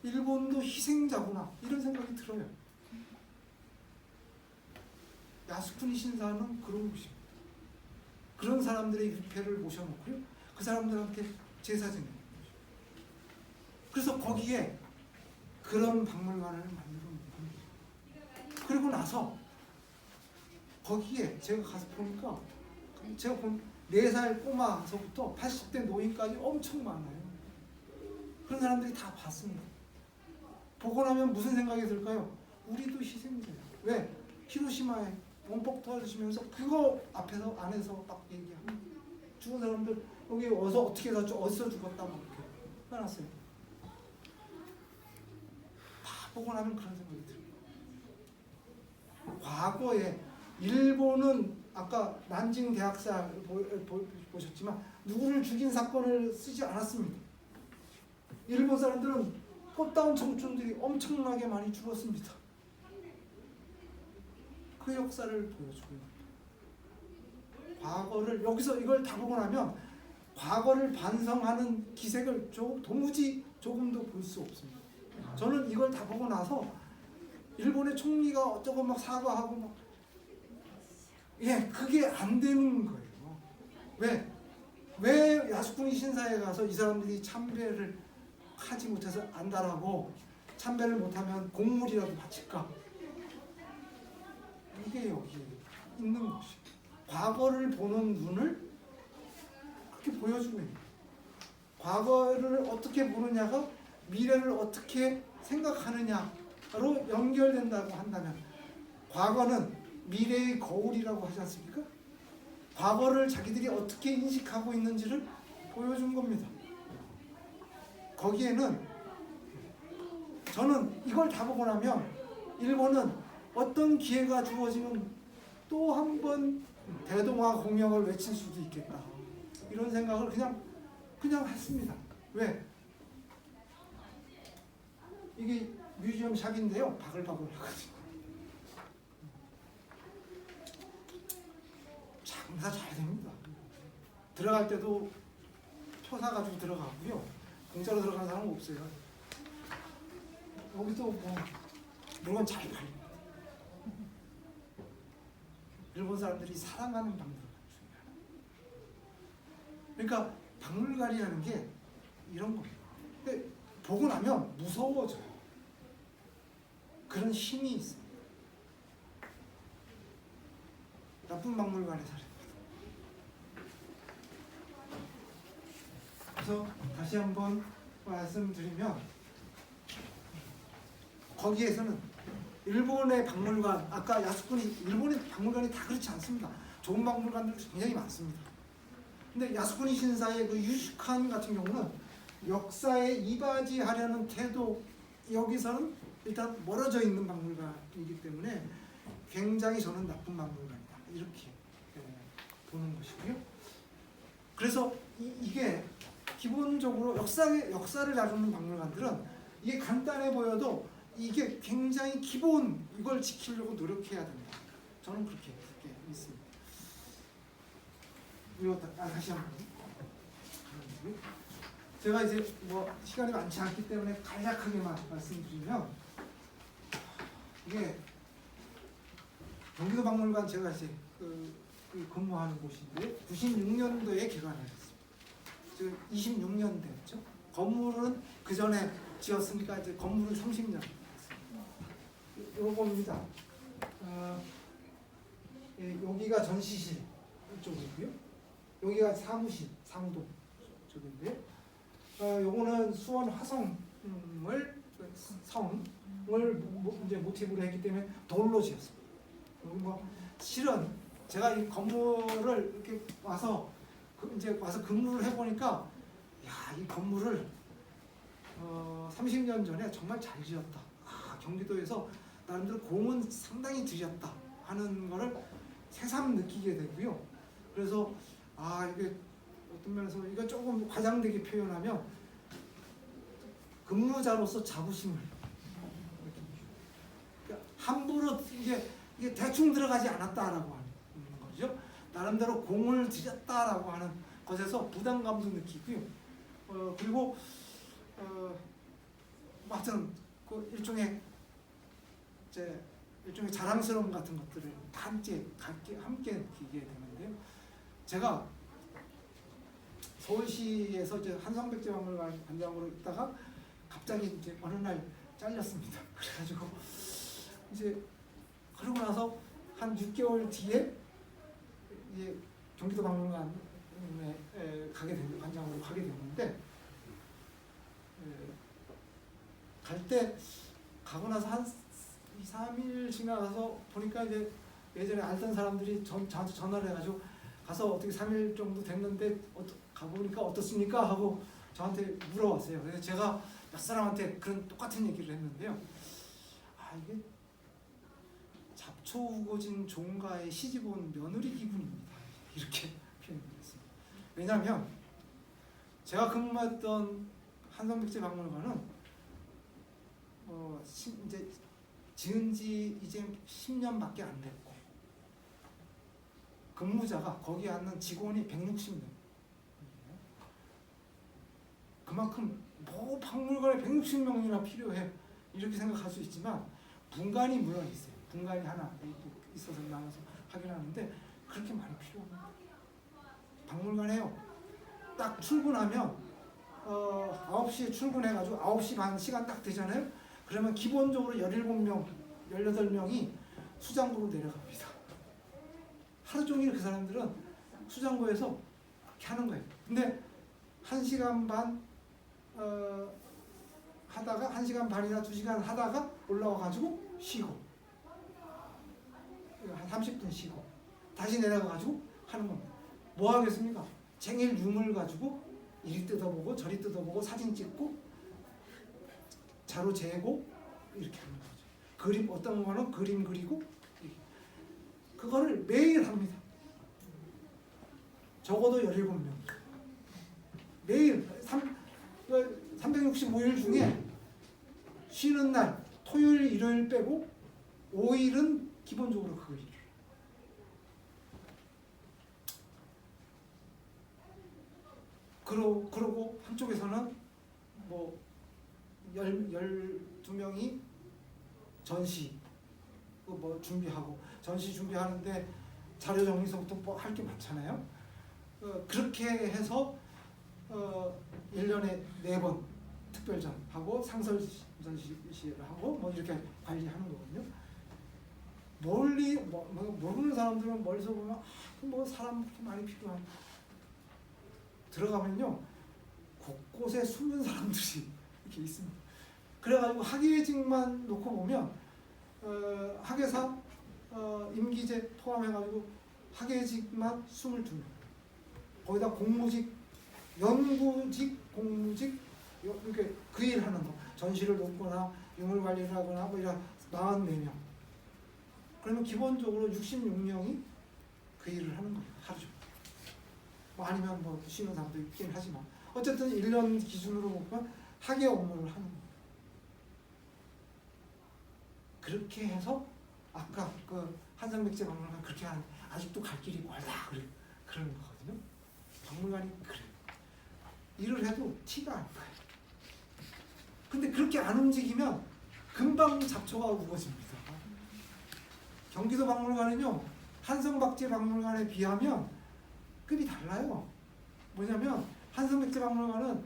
일본도 희생자구나 이런 생각이 들어요. 야스쿠니 신사는 그런 곳입니다. 그런 사람들의 유패를 모셔놓고요. 그 사람들한테 제사 지내는 거죠. 그래서 거기에 그런 박물관을 만들어 놓은 거예요. 그리고 나서 거기에 제가 가서 보니까 제가 본 4살 꼬마서부터 80대 노인까지 엄청 많아요. 그런 사람들이 다 봤습니다. 보고 나면 무슨 생각이 들까요? 우리도 희생자야. 왜? 히로시마에 원폭 터지면서 그거 안에서 막 얘기하고 죽은 사람들 여기 어디서 죽었다 막 이렇게 해놨어요. 다 보고 나면 그런 생각이 들어요. 과거에 일본은 아까 난징 대학살 보셨지만 누구를 죽인 사건을 쓰지 않았습니다. 일본 사람들은 꽃다운 청춘들이 엄청나게 많이 죽었습니다. 그 역사를 보여주고요. 과거를 여기서 이걸 다 보고 나면 과거를 반성하는 기색을 도무지 조금도 볼 수 없습니다. 저는 이걸 다 보고 나서 일본의 총리가 어쩌고 막 사과하고 막 그게 안 되는 거예요. 왜 야스쿠니 신사에 가서 이 사람들이 참배를 하지 못해서 안달하고 참배를 못하면 곡물이라도 바칠까? 이게 여기에 있는 것이에요. 과거를 보는 눈을 그렇게 보여주면 과거를 어떻게 보느냐가 미래를 어떻게 생각하느냐로 연결된다고 한다면 과거는 미래의 거울이라고 하지 않습니까? 과거를 자기들이 어떻게 인식하고 있는지를 보여준 겁니다. 거기에는 저는 이걸 다 보고 나면 일본은 어떤 기회가 주어지면 또 한 번 대동아 공명을 외칠 수도 있겠다. 이런 생각을 그냥 했습니다. 왜? 이게 뮤지엄 샵인데요. 바글바글 해가지고. 장사 잘 됩니다. 들어갈 때도 표 사가지고 들어가고요. 공짜로 들어가는 사람은 없어요. 여기도 뭐 물건 잘 팔립니다. 일본 사람들이 사랑하는 박물관 중에 하나. 그러니까 박물관이라는 게 이런 겁니다. 근데 보고 나면 무서워져요. 그런 힘이 있습니다. 나쁜 박물관에 살입니다. 그래서 다시 한번 말씀드리면 거기에서는 일본의 박물관, 아까 야스쿠니, 일본의 박물관이 다 그렇지 않습니다. 좋은 박물관들 굉장히 많습니다. 근데 야스쿠니 신사의 그 유식한 같은 경우는 역사에 이바지하려는 태도, 여기서는 일단 멀어져 있는 박물관이기 때문에 굉장히 저는 나쁜 박물관이다. 이렇게 보는 것이고요. 그래서 이게 기본적으로 역사를 다루는 박물관들은 이게 간단해 보여도 이게 굉장히 기본, 이걸 지키려고 노력해야 됩니다. 저는 그렇게 믿습니다. 이거 다시 한번. 제가 이제 뭐 시간이 많지 않기 때문에 간략하게만 말씀드리면 이게 경기도 박물관 제가 이제 근무하는 곳인데 96년도에 개관을 했습니다. 지금 26년 됐죠. 건물은 그 전에 지었으니까 이제 건물은 30년. 요겁니다. 여기가 전시실 쪽이고요. 여기가 사무실, 상동 쪽인데요. 요거는 수원 화성을 성을 이제 모티브로 했기 때문에 돌로 지었습니다. 여기 뭐 실은 제가 이 건물을 이렇게 와서 이제 와서 근무를 해보니까 이 건물을 30년 전에 정말 잘 지었다. 경기도에서 나름대로 공은 상당히 들였다 하는 거를 새삼 느끼게 되고요. 그래서 이게 어떤 면에서 이거 조금 과장되게 표현하면 근무자로서 자부심을 그러니까 함부로 이게 대충 들어가지 않았다라고 하는 거죠. 나름대로 공을 들였다라고 하는 것에서 부담감도 느끼고요. 그리고 하여튼 그 일종의 자랑스러움 같은 것들을 함께 느끼게 되는데요. 제가 서울시에서 이제 한성백제박물관 관장으로 있다가 갑자기 이제 어느 날 잘렸습니다. 그래가지고 이제 그러고 나서 한 6개월 뒤에 이제 경기도 박물관에 관장으로 가게 됐는데 갈 때 가고 나서 한 2, 3일 지나가서 보니까 이제 예전에 알던 사람들이 저한테 전화를 해가지고 가서 어떻게 3일 정도 됐는데 가보니까 어떻습니까? 하고 저한테 물어봤어요. 그래서 제가 몇 사람한테 그런 똑같은 얘기를 했는데요. 이게 잡초우거진 종가의 시집온 며느리 기분입니다. 이렇게 표현했습니다. 왜냐하면 제가 근무했던 한성백제박물관은 이제 지은 지 이제 10년밖에 안 됐고 근무자가 거기 앉는 직원이 160명. 그만큼 뭐 박물관에 160명이나 필요해 이렇게 생각할 수 있지만 분관이 물론 있어요. 분관이 하나 있어서 나와서 확인하는데 그렇게 많이 필요 없는 박물관에요. 딱 출근하면 9시에 출근해가지고 9시 반 시간 딱 되잖아요. 그러면 기본적으로 17명, 18명이 수장고로 내려갑니다. 하루 종일 그 사람들은 수장고에서 그렇게 하는 거예요. 근데 1시간 반 하다가 1시간 반이나 2시간 하다가 올라와가지고 쉬고 한 30분 쉬고 다시 내려가가지고 하는 겁니다. 뭐 하겠습니까? 쟁일 유물 가지고 이리 뜯어보고 저리 뜯어보고 사진 찍고 자료 재고 이렇게 하는 거죠. 그림 어떤 거는 그림 그리고 이렇게. 그거를 매일 합니다. 적어도 17명. 매일 365일 중에 쉬는 날 토요일 일요일 빼고 5일은 기본적으로 그거 일을. 그러고 한쪽에서는 뭐 12명이 전시 뭐 준비하고 전시 준비하는데 자료 정리서부터 뭐 할 게 많잖아요. 그렇게 해서 1년에 4번 특별전하고 상설 전시를 하고 뭐 이렇게 관리하는 거거든요. 모르는 사람들은 멀리서 보면 뭐 사람 그렇게 많이 필요한 들어가면요 곳곳에 숨은 사람들이 이렇게 있습니다. 그래가지고 학예직만 놓고 보면 학예사 임기제 포함해가지고 학예직만 22명. 거기다 공무직, 연구직, 공무직 이렇게 그 일 하는 거 전시를 놓거나 유물 관리를 하거나 뭐 이런 44명. 그러면 기본적으로 66명이 그 일을 하는 거예요. 하루 종일. 뭐 아니면 뭐 쉬는 사람도 있긴 하지만 어쨌든 1년 기준으로 보면 학예 업무를 하는 거예요. 그렇게 해서 아까 그 한성백제박물관 그렇게 하는 아직도 갈 길이 멀다 그러는 거거든요. 박물관이 그래요. 일을 해도 티가 안 나요. 근데 그렇게 안 움직이면 금방 잡초가 우거집니다. 경기도 박물관은요 한성박제박물관에 비하면 급이 달라요. 뭐냐면 한성백제박물관은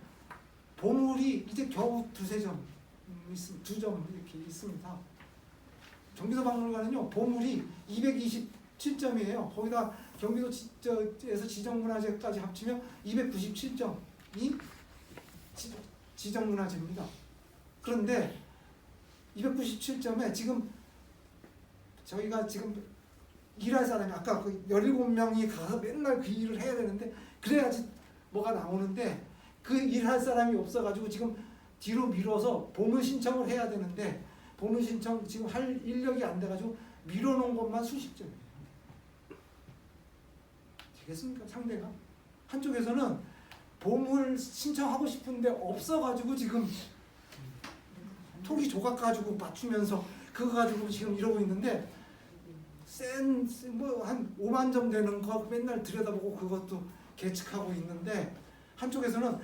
보물이 이제 겨우 2점 이렇게 있습니다. 경기도 박물관은요 보물이 227점이에요. 거기다 경기도에서 지정문화재까지 합치면 297점이 지정문화재입니다. 그런데 297점에 지금 저희가 지금 일할 사람이 아까 그 17명이 가서 맨날 그 일을 해야 되는데 그래야지 뭐가 나오는데 그 일할 사람이 없어가지고 지금 뒤로 미뤄서 보물 신청을 해야 되는데 보물 신청 지금 할 인력이 안 돼가지고 미뤄놓은 것만 수십 점이에요. 되겠습니까? 상대가 한쪽에서는 보물 신청하고 싶은데 없어가지고 지금 토기 조각 가지고 맞추면서 그거 가지고 지금 이러고 있는데 뭐 한 5만 점 되는 거 맨날 들여다보고 그것도 계측하고 있는데 한쪽에서는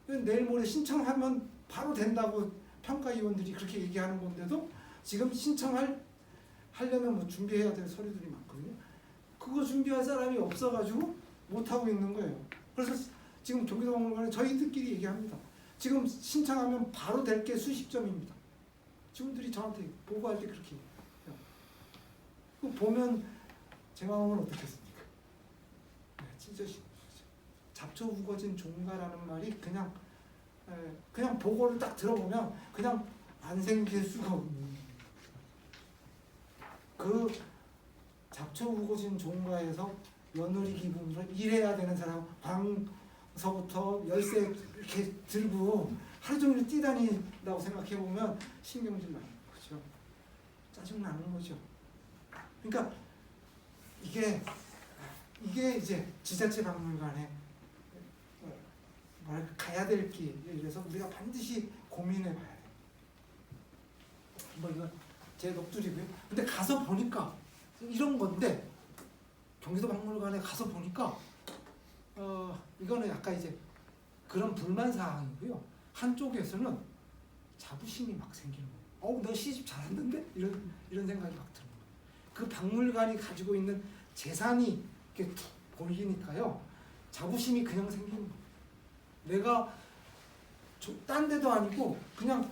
내일 모레 신청하면 바로 된다고 평가위원들이 그렇게 얘기하는 건데도 지금 신청하려면 뭐 준비해야 될 서류들이 많거든요. 그거 준비할 사람이 없어가지고 못하고 있는 거예요. 그래서 지금 경기도박물관에 저희들끼리 얘기합니다. 지금 신청하면 바로 될 게 수십 점입니다. 직원들이 저한테 보고할 때 그렇게 해요. 그 보면 제 마음은 어떻겠습니까? 네, 진짜 잡초 우거진 종가라는 말이 그냥 보고를 딱 들어보면 그냥 안 생길 수가 없는 그 잡초 우거진 종가에서 며느리 기분으로 일해야 되는 사람 방서부터 열쇠 이렇게 들고 하루 종일 뛰다닌다고 생각해보면 신경질 나는 거죠. 짜증나는 거죠. 그러니까 이게 이제 지자체 박물관에 뭐랄까 가야 될 길이라서 우리가 반드시 고민해 봐야 돼. 뭐 이건 제 녹두리고요. 근데 가서 보니까 이런 건데 경기도 박물관에 가서 보니까 이거는 약간 이제 그런 불만 사항이고요. 한쪽에서는 자부심이 막 생기는 거예요. 너 시집 잘했는데 이런 생각이 막 드는 거예요. 그 박물관이 가지고 있는 재산이 이렇게 툭 보이니까요. 자부심이 그냥 생기는 거예요. 내가 딴 데도 아니고 그냥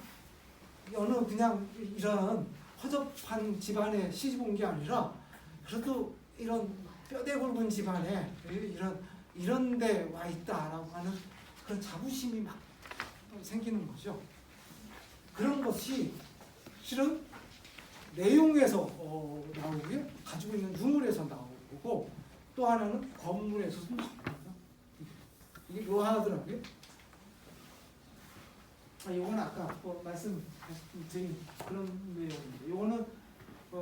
어느 그냥 이런 허접한 집안에 시집 온 게 아니라 그래도 이런 뼈대 굵은 집안에 이런 데 와 있다라고 하는 그런 자부심이 막 생기는 거죠. 그런 것이 실은 내용에서 나오고요. 가지고 있는 유물에서 나오고 또 하나는 건물에서도 나옵니다. 이게 묘하더라고요. 이거는 아까 말씀드린 그런 내용인데, 이거는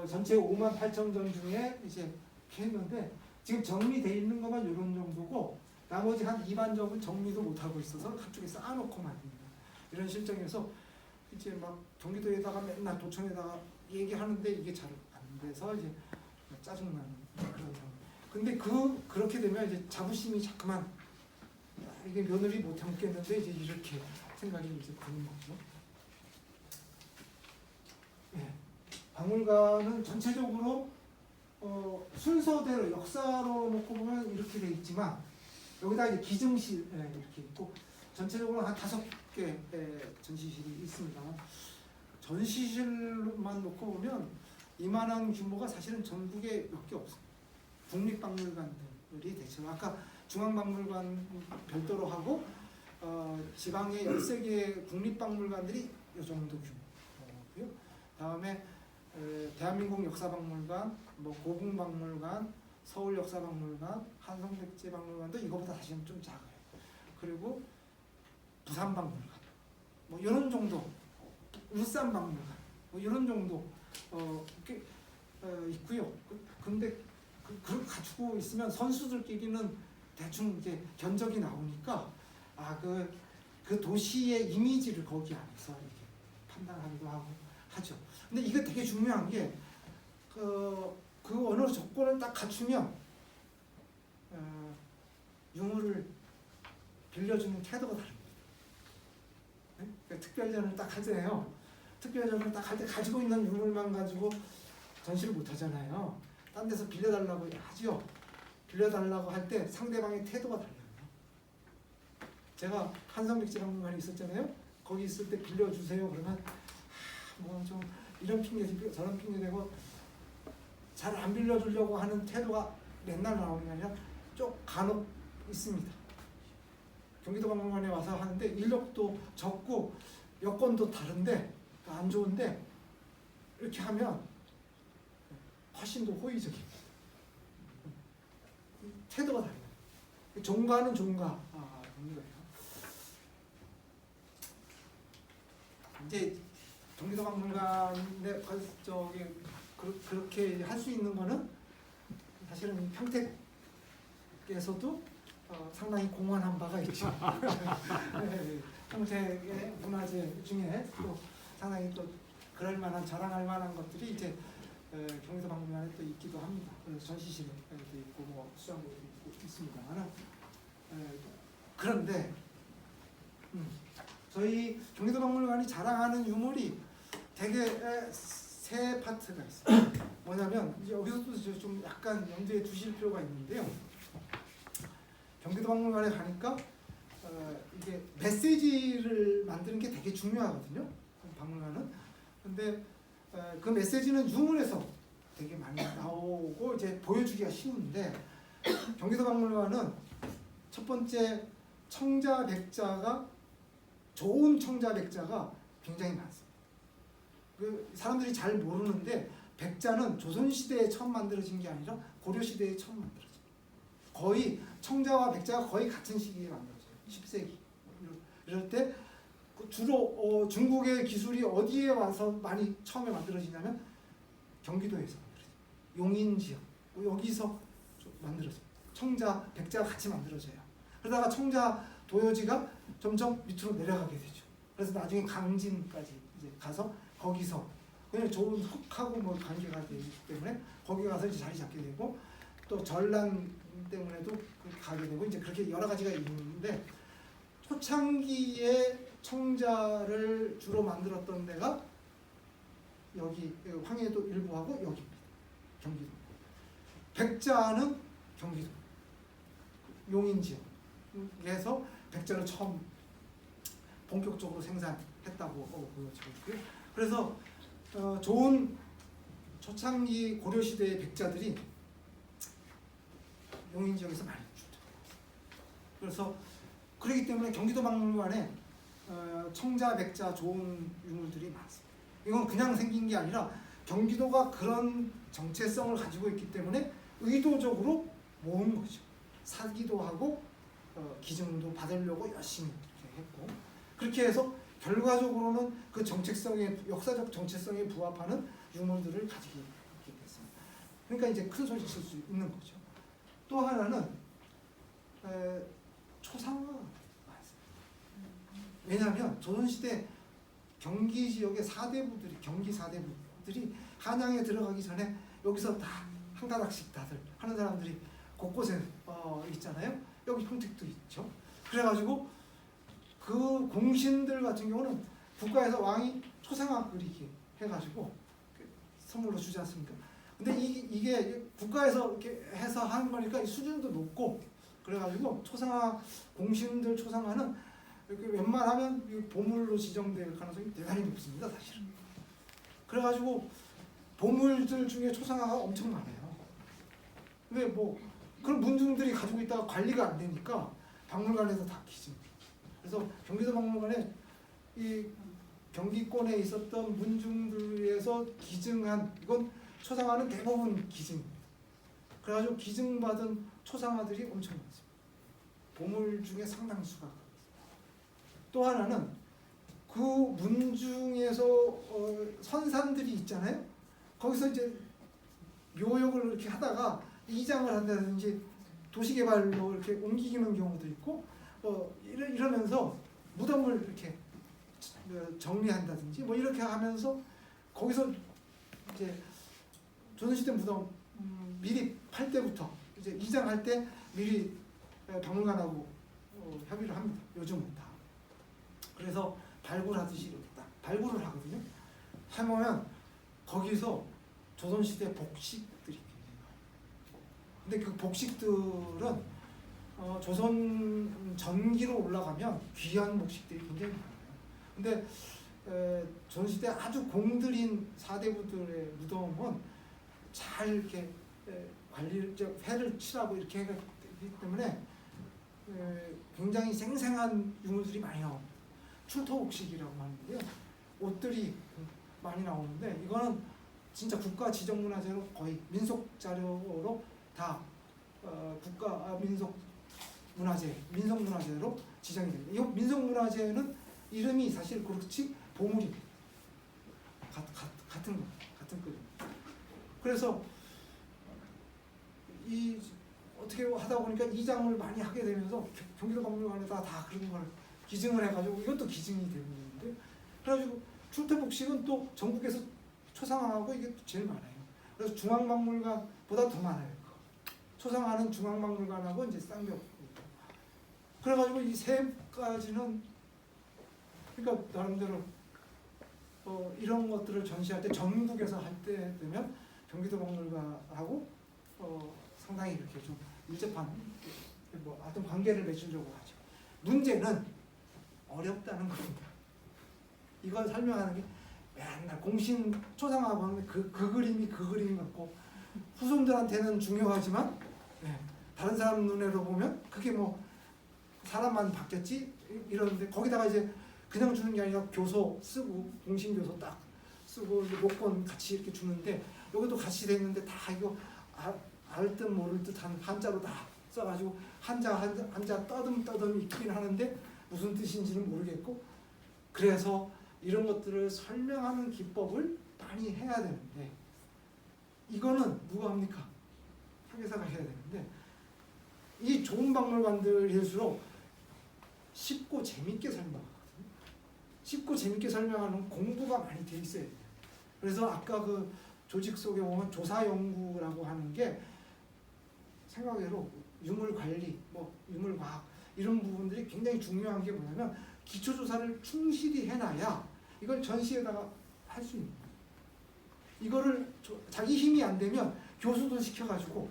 전체 58,000점 중에 이제 이렇게 했는데 지금 정리돼 있는 것만 이런 정도고 나머지 한 2만 점은 정리도 못 하고 있어서 한쪽에 쌓아놓고만 있는 이런 실정에서 이제 막 경기도에다가 맨날 도청에다가 얘기하는데 이게 잘 안 돼서 이제 짜증나는 그런 상황. 근데 그렇게 되면 이제 자부심이 자꾸만 이게 며느리 못 참겠는데 이제 이렇게 생각이 이제 드는 거죠. 예. 박물관은 전체적으로 순서대로 역사로 놓고 보면 이렇게 돼 있지만 여기다 이제 기증실 이렇게 있고 전체적으로 한 5개 전시실이 있습니다. 전시실만 놓고 보면 이만한 규모가 사실은 전국에 몇 개 없어요. 국립박물관들이 대체로 아까 중앙박물관 별도로 하고 지방의 13개 국립박물관들이 이 정도 규모고요. 다음에 대한민국 역사박물관, 뭐 고궁박물관, 서울역사박물관, 한성백제박물관도 이거보다 사실은 좀 작아요. 그리고 부산박물관, 뭐 이런 정도, 울산박물관, 뭐 이런 정도 이렇게 있고요. 근데 그걸 가지고 있으면 선수들끼리는 대충 이제 견적이 나오니까 그 도시의 이미지를 거기 안에서 이렇게 판단하기도 하고 하죠. 근데 이게 되게 중요한 게 그 어느 조건을 딱 갖추면 유물을 빌려주는 태도가 다릅니다. 네? 그러니까 특별전을 딱 하잖아요. 특별전을 딱 할 때 가지고 있는 유물만 가지고 전시를 못 하잖아요. 딴 데서 빌려달라고 하죠. 빌려달라고 할 때 상대방의 태도가 달라요. 제가 한성백제박물관에 있었잖아요. 거기 있을 때 빌려주세요. 그러면 뭐 좀 이런 핑계 저런 핑계 대고 잘 안 빌려주려고 하는 태도가 맨날 나오는 게 아니라 좀 간혹 있습니다. 경기도 박물관에 와서 하는데 인력도 적고 여건도 다른데 안 좋은데 이렇게 하면 훨씬 더 호의적입니다. 태도가 달라요. 종가는 종가 거예요. 이제 경기도 박물관에 그렇게 할 수 있는 거는 사실은 평택에서도 상당히 공헌한 바가 있죠. 평택의 문화재 중에 또 상당히 또 그럴 만한 자랑할 만한 것들이 이제 경기도 박물관에 또 있기도 합니다. 전시실에도 있고 뭐 수장고도 있고 있습니다만 그런데 저희 경기도 박물관이 자랑하는 유물이 되게 세 파트가 있어요. 뭐냐면 이제 여기서도 좀 약간 염두에 두실 필요가 있는데요. 경기도 박물관에 가니까 이게 메시지를 만드는 게 되게 중요하거든요. 박물관은. 근데 그 메시지는 유물에서 되게 많이 나오고 이제 보여주기가 쉬운데 경기도 박물관은 첫 번째 청자백자가 좋은 청자백자가 굉장히 많습니다. 그 사람들이 잘 모르는데 백자는 조선시대에 처음 만들어진 게 아니라 고려시대에 처음 만들어져요. 거의 청자와 백자가 거의 같은 시기에 만들어져요. 10세기. 이럴 때 주로 중국의 기술이 어디에 와서 많이 처음에 만들어지냐면 경기도에서 만들어져요. 용인 지역 여기서 좀 만들어져요. 청자, 백자가 같이 만들어져요. 그러다가 청자 도요지가 점점 밑으로 내려가게 되죠. 그래서 나중에 강진까지 이제 가서 거기서 그냥 좋은 흙하고 뭐 관계가 되기 때문에 거기 가서 이제 자리 잡게 되고 또 전란 때문에도 가게 되고 이제 그렇게 여러 가지가 있는데 초창기에 청자를 주로 만들었던 데가 여기 황해도 일부하고 여기입니다. 경기도. 백자는 경기도 용인 지역에서 백자를 처음 본격적으로 생산했다고 보여지고 있고요. 그래서 좋은 초창기 고려 시대의 백자들이 용인 지역에서 많이 출토했어요. 그래서 그렇기 때문에 경기도 박물관에 청자, 백자 좋은 유물들이 많습니다. 이건 그냥 생긴 게 아니라 경기도가 그런 정체성을 가지고 있기 때문에 의도적으로 모은 거죠. 사기도 하고 기증도 받으려고 열심히 이렇게 했고 그렇게 해서 결과적으로는 그 정체성에 역사적 정체성에 부합하는 유물들을 가지게 됐습니다. 그러니까 이제 큰 소리 칠 수 있는 거죠. 또 하나는 초상화가 많습니다. 왜냐하면 조선시대 경기 지역의 사대부들이 경기 사대부들이 한양에 들어가기 전에 여기서 다 한 가닥씩 다들 하는 사람들이 곳곳에 있잖아요. 여기 평택도 있죠. 그래가지고 그 공신들 같은 경우는 국가에서 왕이 초상화 그리기 해가지고 선물로 주지 않습니까? 근데 이게 국가에서 이렇게 해서 하는 거니까 수준도 높고 그래가지고 초상화 공신들 초상화는 이렇게 웬만하면 보물로 지정될 가능성이 대단히 높습니다, 사실은. 그래가지고 보물들 중에 초상화가 엄청 많아요. 왜 뭐 그런 문중들이 가지고 있다가 관리가 안 되니까 박물관에서 다 기증. 그래서 경기도 박물관에 이 경기권에 있었던 문중들에서 기증한 이건 초상화는 대부분 기증입니다. 그래가지고 기증받은 초상화들이 엄청 많습니다. 보물 중에 상당수가. 또 하나는 그 문중에서 선산들이 있잖아요. 거기서 이제 묘역을 이렇게 하다가 이장을 한다든지 도시개발로 이렇게 옮기는 경우도 있고 이러면서 무덤을 이렇게 정리한다든지 뭐 이렇게 하면서 거기서 이제 조선시대 무덤 미리 팔 때부터 이제 이장할 때 미리 박물관하고 협의를 합니다. 요즘은 다. 그래서 발굴하듯이 이렇게 딱 발굴을 하거든요. 해보면 거기서 조선시대 복식들이 굉장히 많아요. 근데 그 복식들은 조선 전기로 올라가면 귀한 복식들이 굉장히 많아요. 근데 조선시대 아주 공들인 사대부들의 무덤은 잘 이렇게 관리를 회를 칠하고 이렇게 하기 때문에 굉장히 생생한 유물들이 많이 나옵니다. 출토복식이라고 하는데요. 옷들이 많이 나오는데 이거는 진짜 국가 지정문화재로 거의 민속자료로 다 국가 민속문화재로 지정이 됩니다. 이 민속문화재는 이름이 사실 그렇지 보물입니다. 같은 거. 그래서 이 어떻게 하다 보니까 이장을 많이 하게 되면서 경기도 박물관에다 다 그런 걸 기증을 해가지고 이것도 기증이 되고 있는데 그래가지고 출토복식은 또 전국에서 초상화하고 이게 또 제일 많아요. 그래서 중앙박물관보다 더 많아요. 초상화는 중앙박물관하고 이제 쌍벽. 그래가지고 이 세 가지는 그러니까 나름대로 이런 것들을 전시할 때 전국에서 할 때 되면 경기도 박물관하고 상당히 이렇게 좀 밀접한 뭐 어떤 관계를 맺으려고 하죠. 문제는 어렵다는 겁니다. 이걸 설명하는 게 맨날 공신 초상화 보면 그 그림 같고 후손들한테는 중요하지만 다른 사람 눈으로 보면 그게 뭐 사람만 바뀌었지 이러는데 거기다가 이제 그냥 주는 게 아니라 교소 쓰고 공신 교소 딱 쓰고 목권 같이 이렇게 주는데 여기도 같이 돼 있는데 다 이거 알 듯 모를 듯한 한자로 다 써가지고 한자 떠듬 읽긴 하는데 무슨 뜻인지는 모르겠고 그래서 이런 것들을 설명하는 기법을 많이 해야 되는데 이거는 누가 합니까? 학예사가 해야 되는데 이 좋은 박물관들일수록 쉽고 재밌게 설명하거든요. 쉽고 재밌게 설명하는 공부가 많이 돼 있어야 돼요. 그래서 아까 그 조직 속에 보면 조사 연구라고 하는 게 생각외로 유물 관리, 뭐 유물 과학 이런 부분들이 굉장히 중요한 게 뭐냐면 기초 조사를 충실히 해놔야 이걸 전시에다가 할 수 있는 거예요. 이거를 자기 힘이 안 되면 교수들 시켜가지고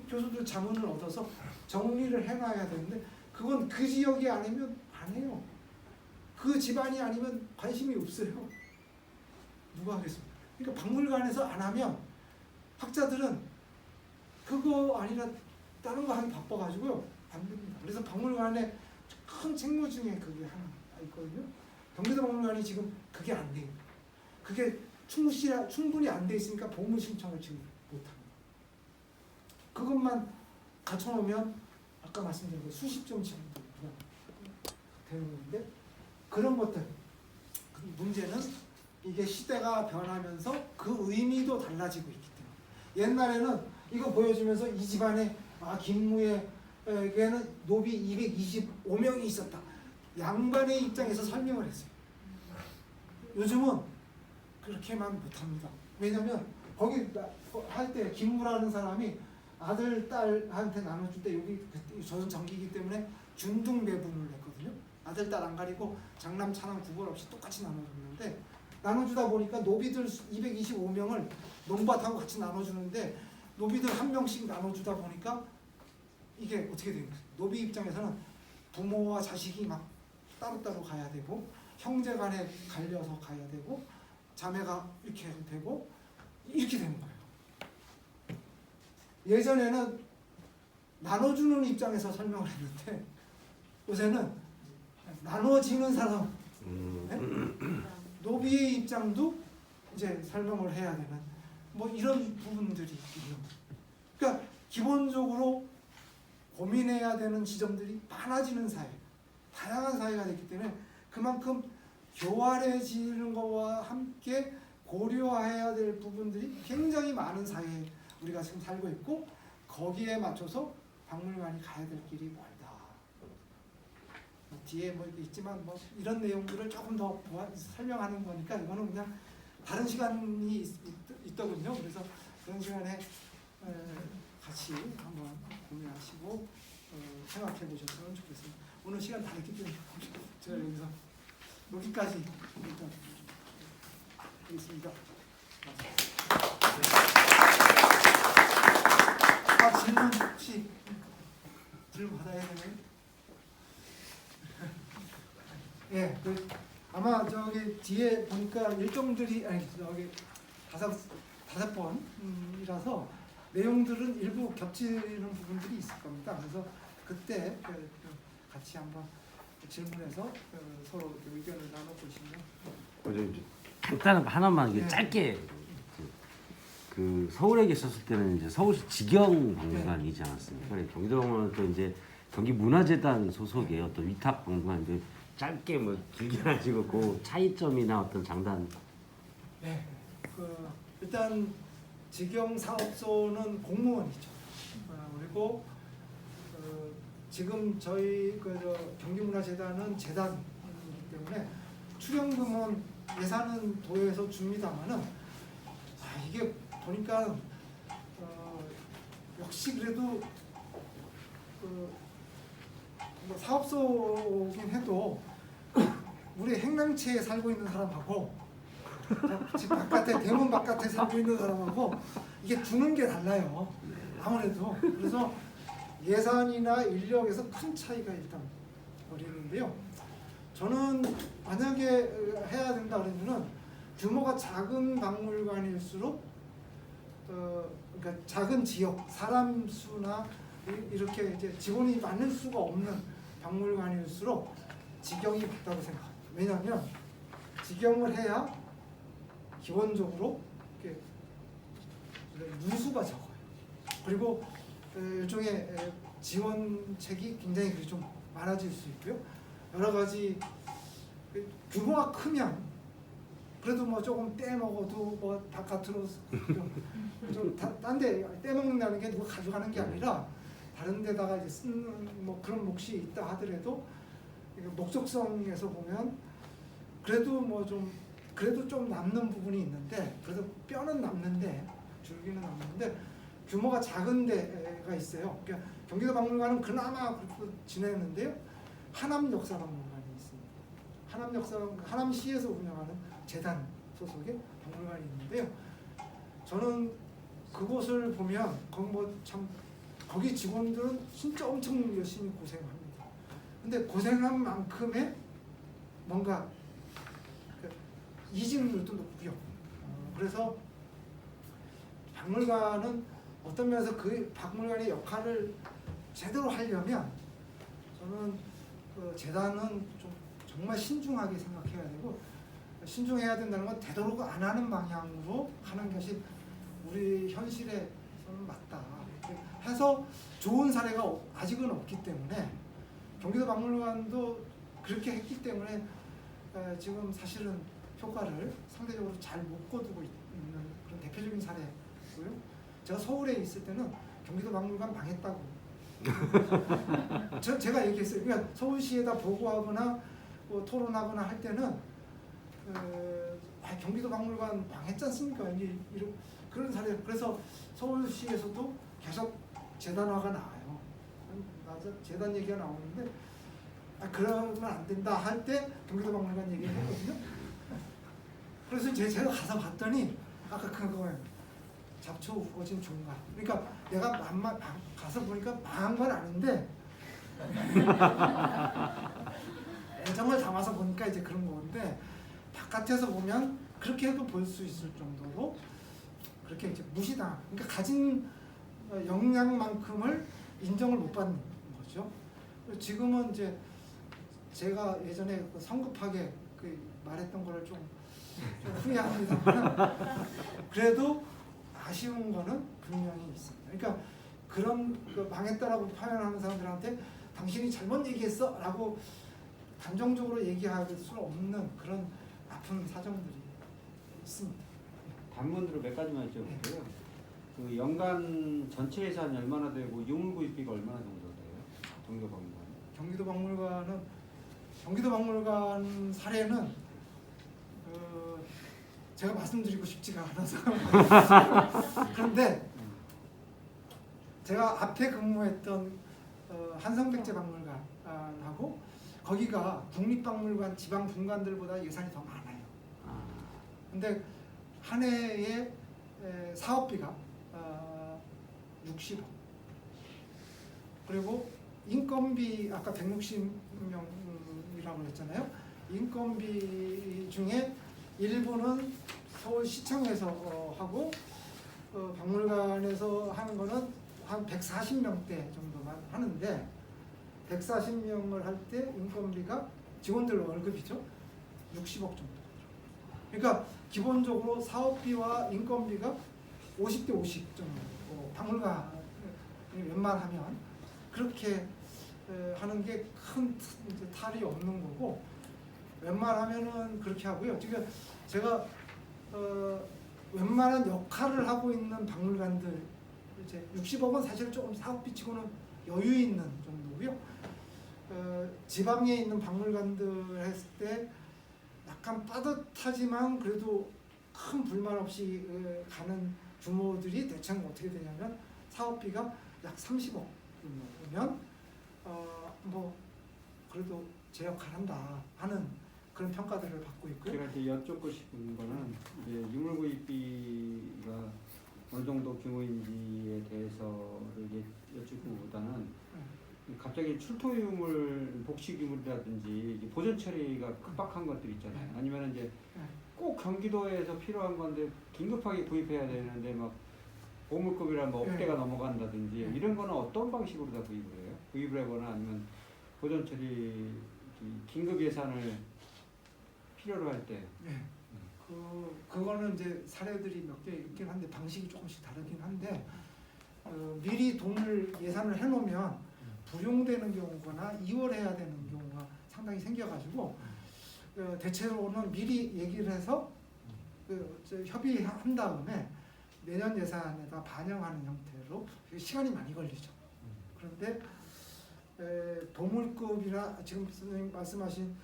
교수들 자문을 얻어서 정리를 해놔야 되는데 그건 그 지역이 아니면 안 해요. 그 집안이 아니면 관심이 없어요. 누가 하겠습니까? 그러니까 박물관에서 안 하면 학자들은 그거 아니라 다른 거 하기 바빠가지고요. 안 됩니다. 그래서 박물관에 큰 책무 중에 그게 하나 있거든요. 경기도 박물관이 지금 그게 안 돼요. 그게 충분히 안 돼 있으니까 보물 신청을 지금 못합니다. 그것만 갖춰놓으면 아까 말씀드린 거 수십 점 지금 되는 건데 그런 것들 문제는 이게 시대가 변하면서 그 의미도 달라지고 있기 때문에 옛날에는 이거 보여주면서 이 집안에 김무에게는 노비 225명이 있었다. 양반의 입장에서 설명을 했어요. 요즘은 그렇게만 못합니다. 왜냐면 거기 할 때 김무라는 사람이 아들 딸한테 나눠줄 때 여기 조선 전기이기 때문에 준등 배분을 했거든요. 아들 딸 안 가리고 장남 차남 구분 없이 똑같이 나눠줬는데 나눠주다 보니까 노비들 225명을 논밭하고 같이 나눠주는데 노비들 한 명씩 나눠주다 보니까 이게 어떻게 되는 거예요? 노비 입장에서는 부모와 자식이 막 따로따로 가야 되고 형제 간에 갈려서 가야 되고 자매가 이렇게 되고 이렇게 되는 거예요. 예전에는 나눠주는 입장에서 설명을 했는데 요새는 나눠지는 사람 노비의 입장도 이제 설명을 해야 되는 뭐 이런 부분들이 있거든요. 그러니까 기본적으로 고민해야 되는 지점들이 많아지는 사회, 다양한 사회가 됐기 때문에 그만큼 교활해지는 것과 함께 고려해야 될 부분들이 굉장히 많은 사회에 우리가 지금 살고 있고 거기에 맞춰서 박물관이 가야 될 길이 멀다. 뒤에 뭐 있지만 뭐 이런 내용들을 조금 더 설명하는 거니까 이거는 그냥 다른 시간이 있더군요. 그래서 그런 시간에 같이 한번 고민하시고 생각해 보셨으면 좋겠습니다. 오늘 시간 다 됐기 때문에 제가 여기서 여기까지 일단 하겠습니다. 질문 혹시 질문 받아야 되나요? 예, 아마 저기 뒤에 보니까 일정들이 아니 저기 다섯 번이라서 내용들은 일부 겹치는 부분들이 있을 겁니다. 그래서 그때 같이 한번 질문해서 서로 의견을 나눠보시면. 일단은 하나만 네. 짧게 그 서울에 계셨을 때는 이제 서울시 직영 박물관이지 않았습니까? 경기도는 또 이제 경기문화재단 소속의 어떤 위탁 박물관인데 짧게 뭐 길게 가지고 그 차이점이나 어떤 장단. 네, 일단 직영 사업소는 공무원이죠. 그리고 지금 저희 경기문화재단은 재단이기 때문에 출연금은 예산은 도에서 줍니다만은 이게 보니까 역시 그래도 뭐 사업소긴 해도 우리 행랑채에 살고 있는 사람하고 집 바깥에 대문 바깥에 살고 있는 사람하고 이게 주는 게 달라요. 아무래도 그래서 예산이나 인력에서 큰 차이가 일단 벌이는데요. 저는 만약에 해야 된다 그러면은 규모가 작은 박물관일수록 그러니까 작은 지역 사람 수나 이렇게 이제 직원이 많을 수가 없는 박물관일수록 직영이 맞다고 생각합니다. 왜냐하면 직영을 해야 기본적으로 이렇게 누수가 적어요. 그리고 일종의 지원책이 굉장히 좀 많아질 수 있고요. 여러 가지 규모가 크면 그래도 뭐 조금 떼 먹어도 뭐 바깥으로 좀딴데 떼먹는다는 게 누가 가져가는 게 아니라 다른 데다가 이제 쓰는 뭐 그런 몫이 있다 하더라도 목적성에서 보면 그래도 뭐 좀 그래도 좀 남는 부분이 있는데 그래도 뼈는 남는데 줄기는 남는데 규모가 작은 데가 있어요. 그러니까 경기도 박물관은 그나마 그래도 지냈는데요. 하남 역사박물관이 있습니다. 하남시에서 운영하는 재단 소속의 박물관이 있는데요. 저는 그곳을 보면 거기 직원들은 진짜 엄청 열심히 고생합니다. 근데 고생한 만큼의 뭔가 이직률도 높고요. 그래서 박물관은 어떤 면에서 그 박물관의 역할을 제대로 하려면 저는 그 재단은 좀 정말 신중하게 생각해야 되고 신중해야 된다는 건 되도록 안 하는 방향으로 하는 것이 우리 현실에서는 맞다. 해서 좋은 사례가 아직은 없기 때문에 경기도 박물관도 그렇게 했기 때문에 지금 사실은 효과를 상대적으로 잘 못 거두고 있는 그런 대표적인 사례고요. 제가 서울에 있을 때는 경기도 박물관 망했다고 제가 얘기했어요. 그러니까 서울시에다 보고하거나 뭐 토론하거나 할 때는 경기도 박물관 망했지 않습니까? 이런 그런 사례. 그래서 서울시에서도 계속 재단화가 나와요. 맞아, 재단 얘기가 나오는데 그러면 안 된다 할 때 경기도 박물관 얘기를 했거든요. 그래서 제가 가서 봤더니 아까 그거예요. 잡초 우거진 종가. 그러니까 내가 가서 보니까 망한 건 아닌데 애정을 담아서 보니까 이제 그런 건데 바깥에서 보면 그렇게 해도 볼 수 있을 정도로 그렇게 이제 무시당. 그러니까 가진 역량만큼을 인정을 못 받는 거죠. 지금은 이제 제가 예전에 성급하게 말했던 거를 좀 후회합니다만 그래도 아쉬운 거는 분명히 있습니다. 그러니까 그런 망했다라고 표현하는 사람들한테 당신이 잘못 얘기했어라고 감정적으로 얘기할 수 없는 그런 아픈 사정들이 있습니다. 단문으로 몇 가지만 여쭤볼게요. 그 연간 전체 예산이 얼마나 되고 유물구입비가 얼마나 정도 돼요? 경기도 박물관 사례는 제가 말씀드리고 싶지가 않아서 그런데 제가 앞에 근무했던 한성백제 박물관하고 거기가 국립박물관 지방 분관들보다 예산이 더 많아요. 근데 한 해에 사업비가 60억 그리고 인건비 아까 160명이라고 했잖아요. 인건비 중에 일부는 서울시청에서 하고 박물관에서 하는 거는 한 140명대 정도만 하는데 140명을 할 때 인건비가 직원들 월급이죠. 60억 정도. 그러니까 기본적으로 사업비와 인건비가 50대 50 정도. 박물관이 웬만하면 그렇게 하는 게 큰 탈이 없는 거고 웬만하면은 그렇게 하고요. 지금 제가 웬만한 역할을 하고 있는 박물관들 이제 60억은 사실 조금 사업비 치고는 여유 있는 정도고요. 지방에 있는 박물관들 했을 때 약간 빠듯하지만 그래도 큰 불만 없이 가는 규모들이 대충 어떻게 되냐면 사업비가 약 30억이면 뭐 그래도 제 역할 한다 하는 그런 평가들을 받고 있고요. 제가 이제 여쭙고 싶은 거는 이제 유물구입비가 어느 정도 규모인지에 대해서를 여쭙기보다는 갑자기 출토 유물, 복식 유물이라든지 보존 처리가 급박한 것들 있잖아요. 아니면 이제 꼭 경기도에서 필요한 건데 긴급하게 구입해야 되는데 막 보물급이라 뭐 억대가 넘어간다든지 이런 거는 어떤 방식으로 다 구입을 해요? 구입을 하거나 아니면 보존 처리 긴급 예산을 필요로 할 때. 그거는 이제 사례들이 몇 개 있긴 한데 방식이 조금씩 다르긴 한데 미리 돈을 예산을 해놓으면 불용되는 경우거나 이월해야 되는 경우가 상당히 생겨가지고 대체로는 미리 얘기를 해서 협의한 다음에 내년 예산에다 반영하는 형태로 시간이 많이 걸리죠. 그런데 보물급이라 지금 선생님 말씀하신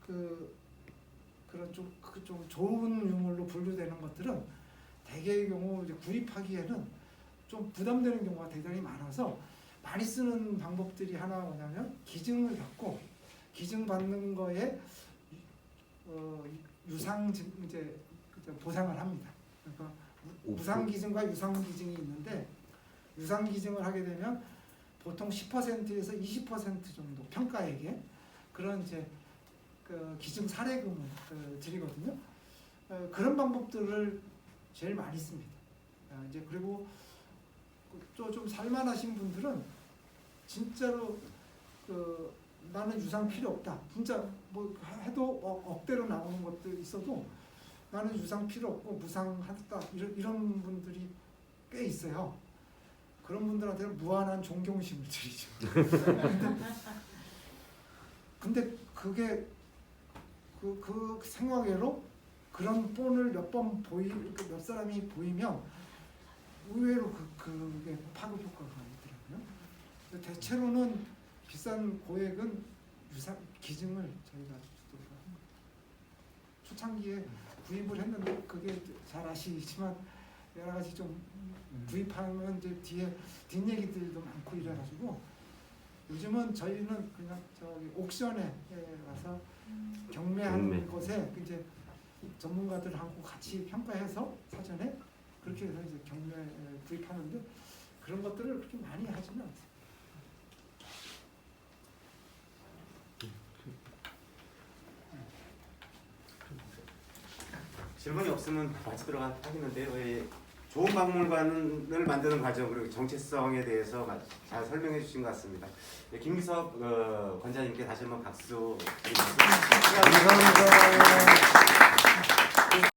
그런 좀 좋은 유물로 분류되는 것들은 대개의 경우 이제 구입하기에는 좀 부담되는 경우가 대단히 많아서 많이 쓰는 방법들이 하나 뭐냐면 기증을 받고 기증받는 거에 유상 이제 보상을 합니다. 그러니까 무상 기증과 유상 기증이 있는데 유상 기증을 하게 되면 보통 10%에서 20% 정도 평가액에 그런 이제 그 기증 사례금을 드리거든요. 그런 방법들을 제일 많이 씁니다. 이제 그리고 또 좀 살만하신 분들은 진짜로 나는 유상 필요 없다. 진짜 뭐 해도 억대로 나오는 것도 있어도 나는 유상 필요 없고 무상하다 이런 분들이 꽤 있어요. 그런 분들한테는 무한한 존경심을 드리죠. 근데 그게 그 생활외로 그런 본을 몇 사람이 보이면 의외로 그게 파급 효과가 있더라고요. 근데 대체로는 비싼 고액은 유상 기증을 저희가 초창기에 구입을 했는데 그게 잘 아시지만 여러 가지 좀 구입하면 이제 뒤에 뒷얘기들도 많고 이래가지고 요즘은 저희는 그냥 저기 옥션에 가서 경매하는 곳에 이제 전문가들하고 같이 평가해서 사전에 그렇게 해서 이제 경매 구입하는데 그런 것들을 그렇게 많이 하지는 않습니다. 질문이 없으면 마치도록 하겠는데요. 좋은 박물관을 만드는 과정 그리고 정체성에 대해서 잘 설명해 주신 것 같습니다. 김기섭 관장님께 다시 한번 박수 드리겠습니다. 감사합니다.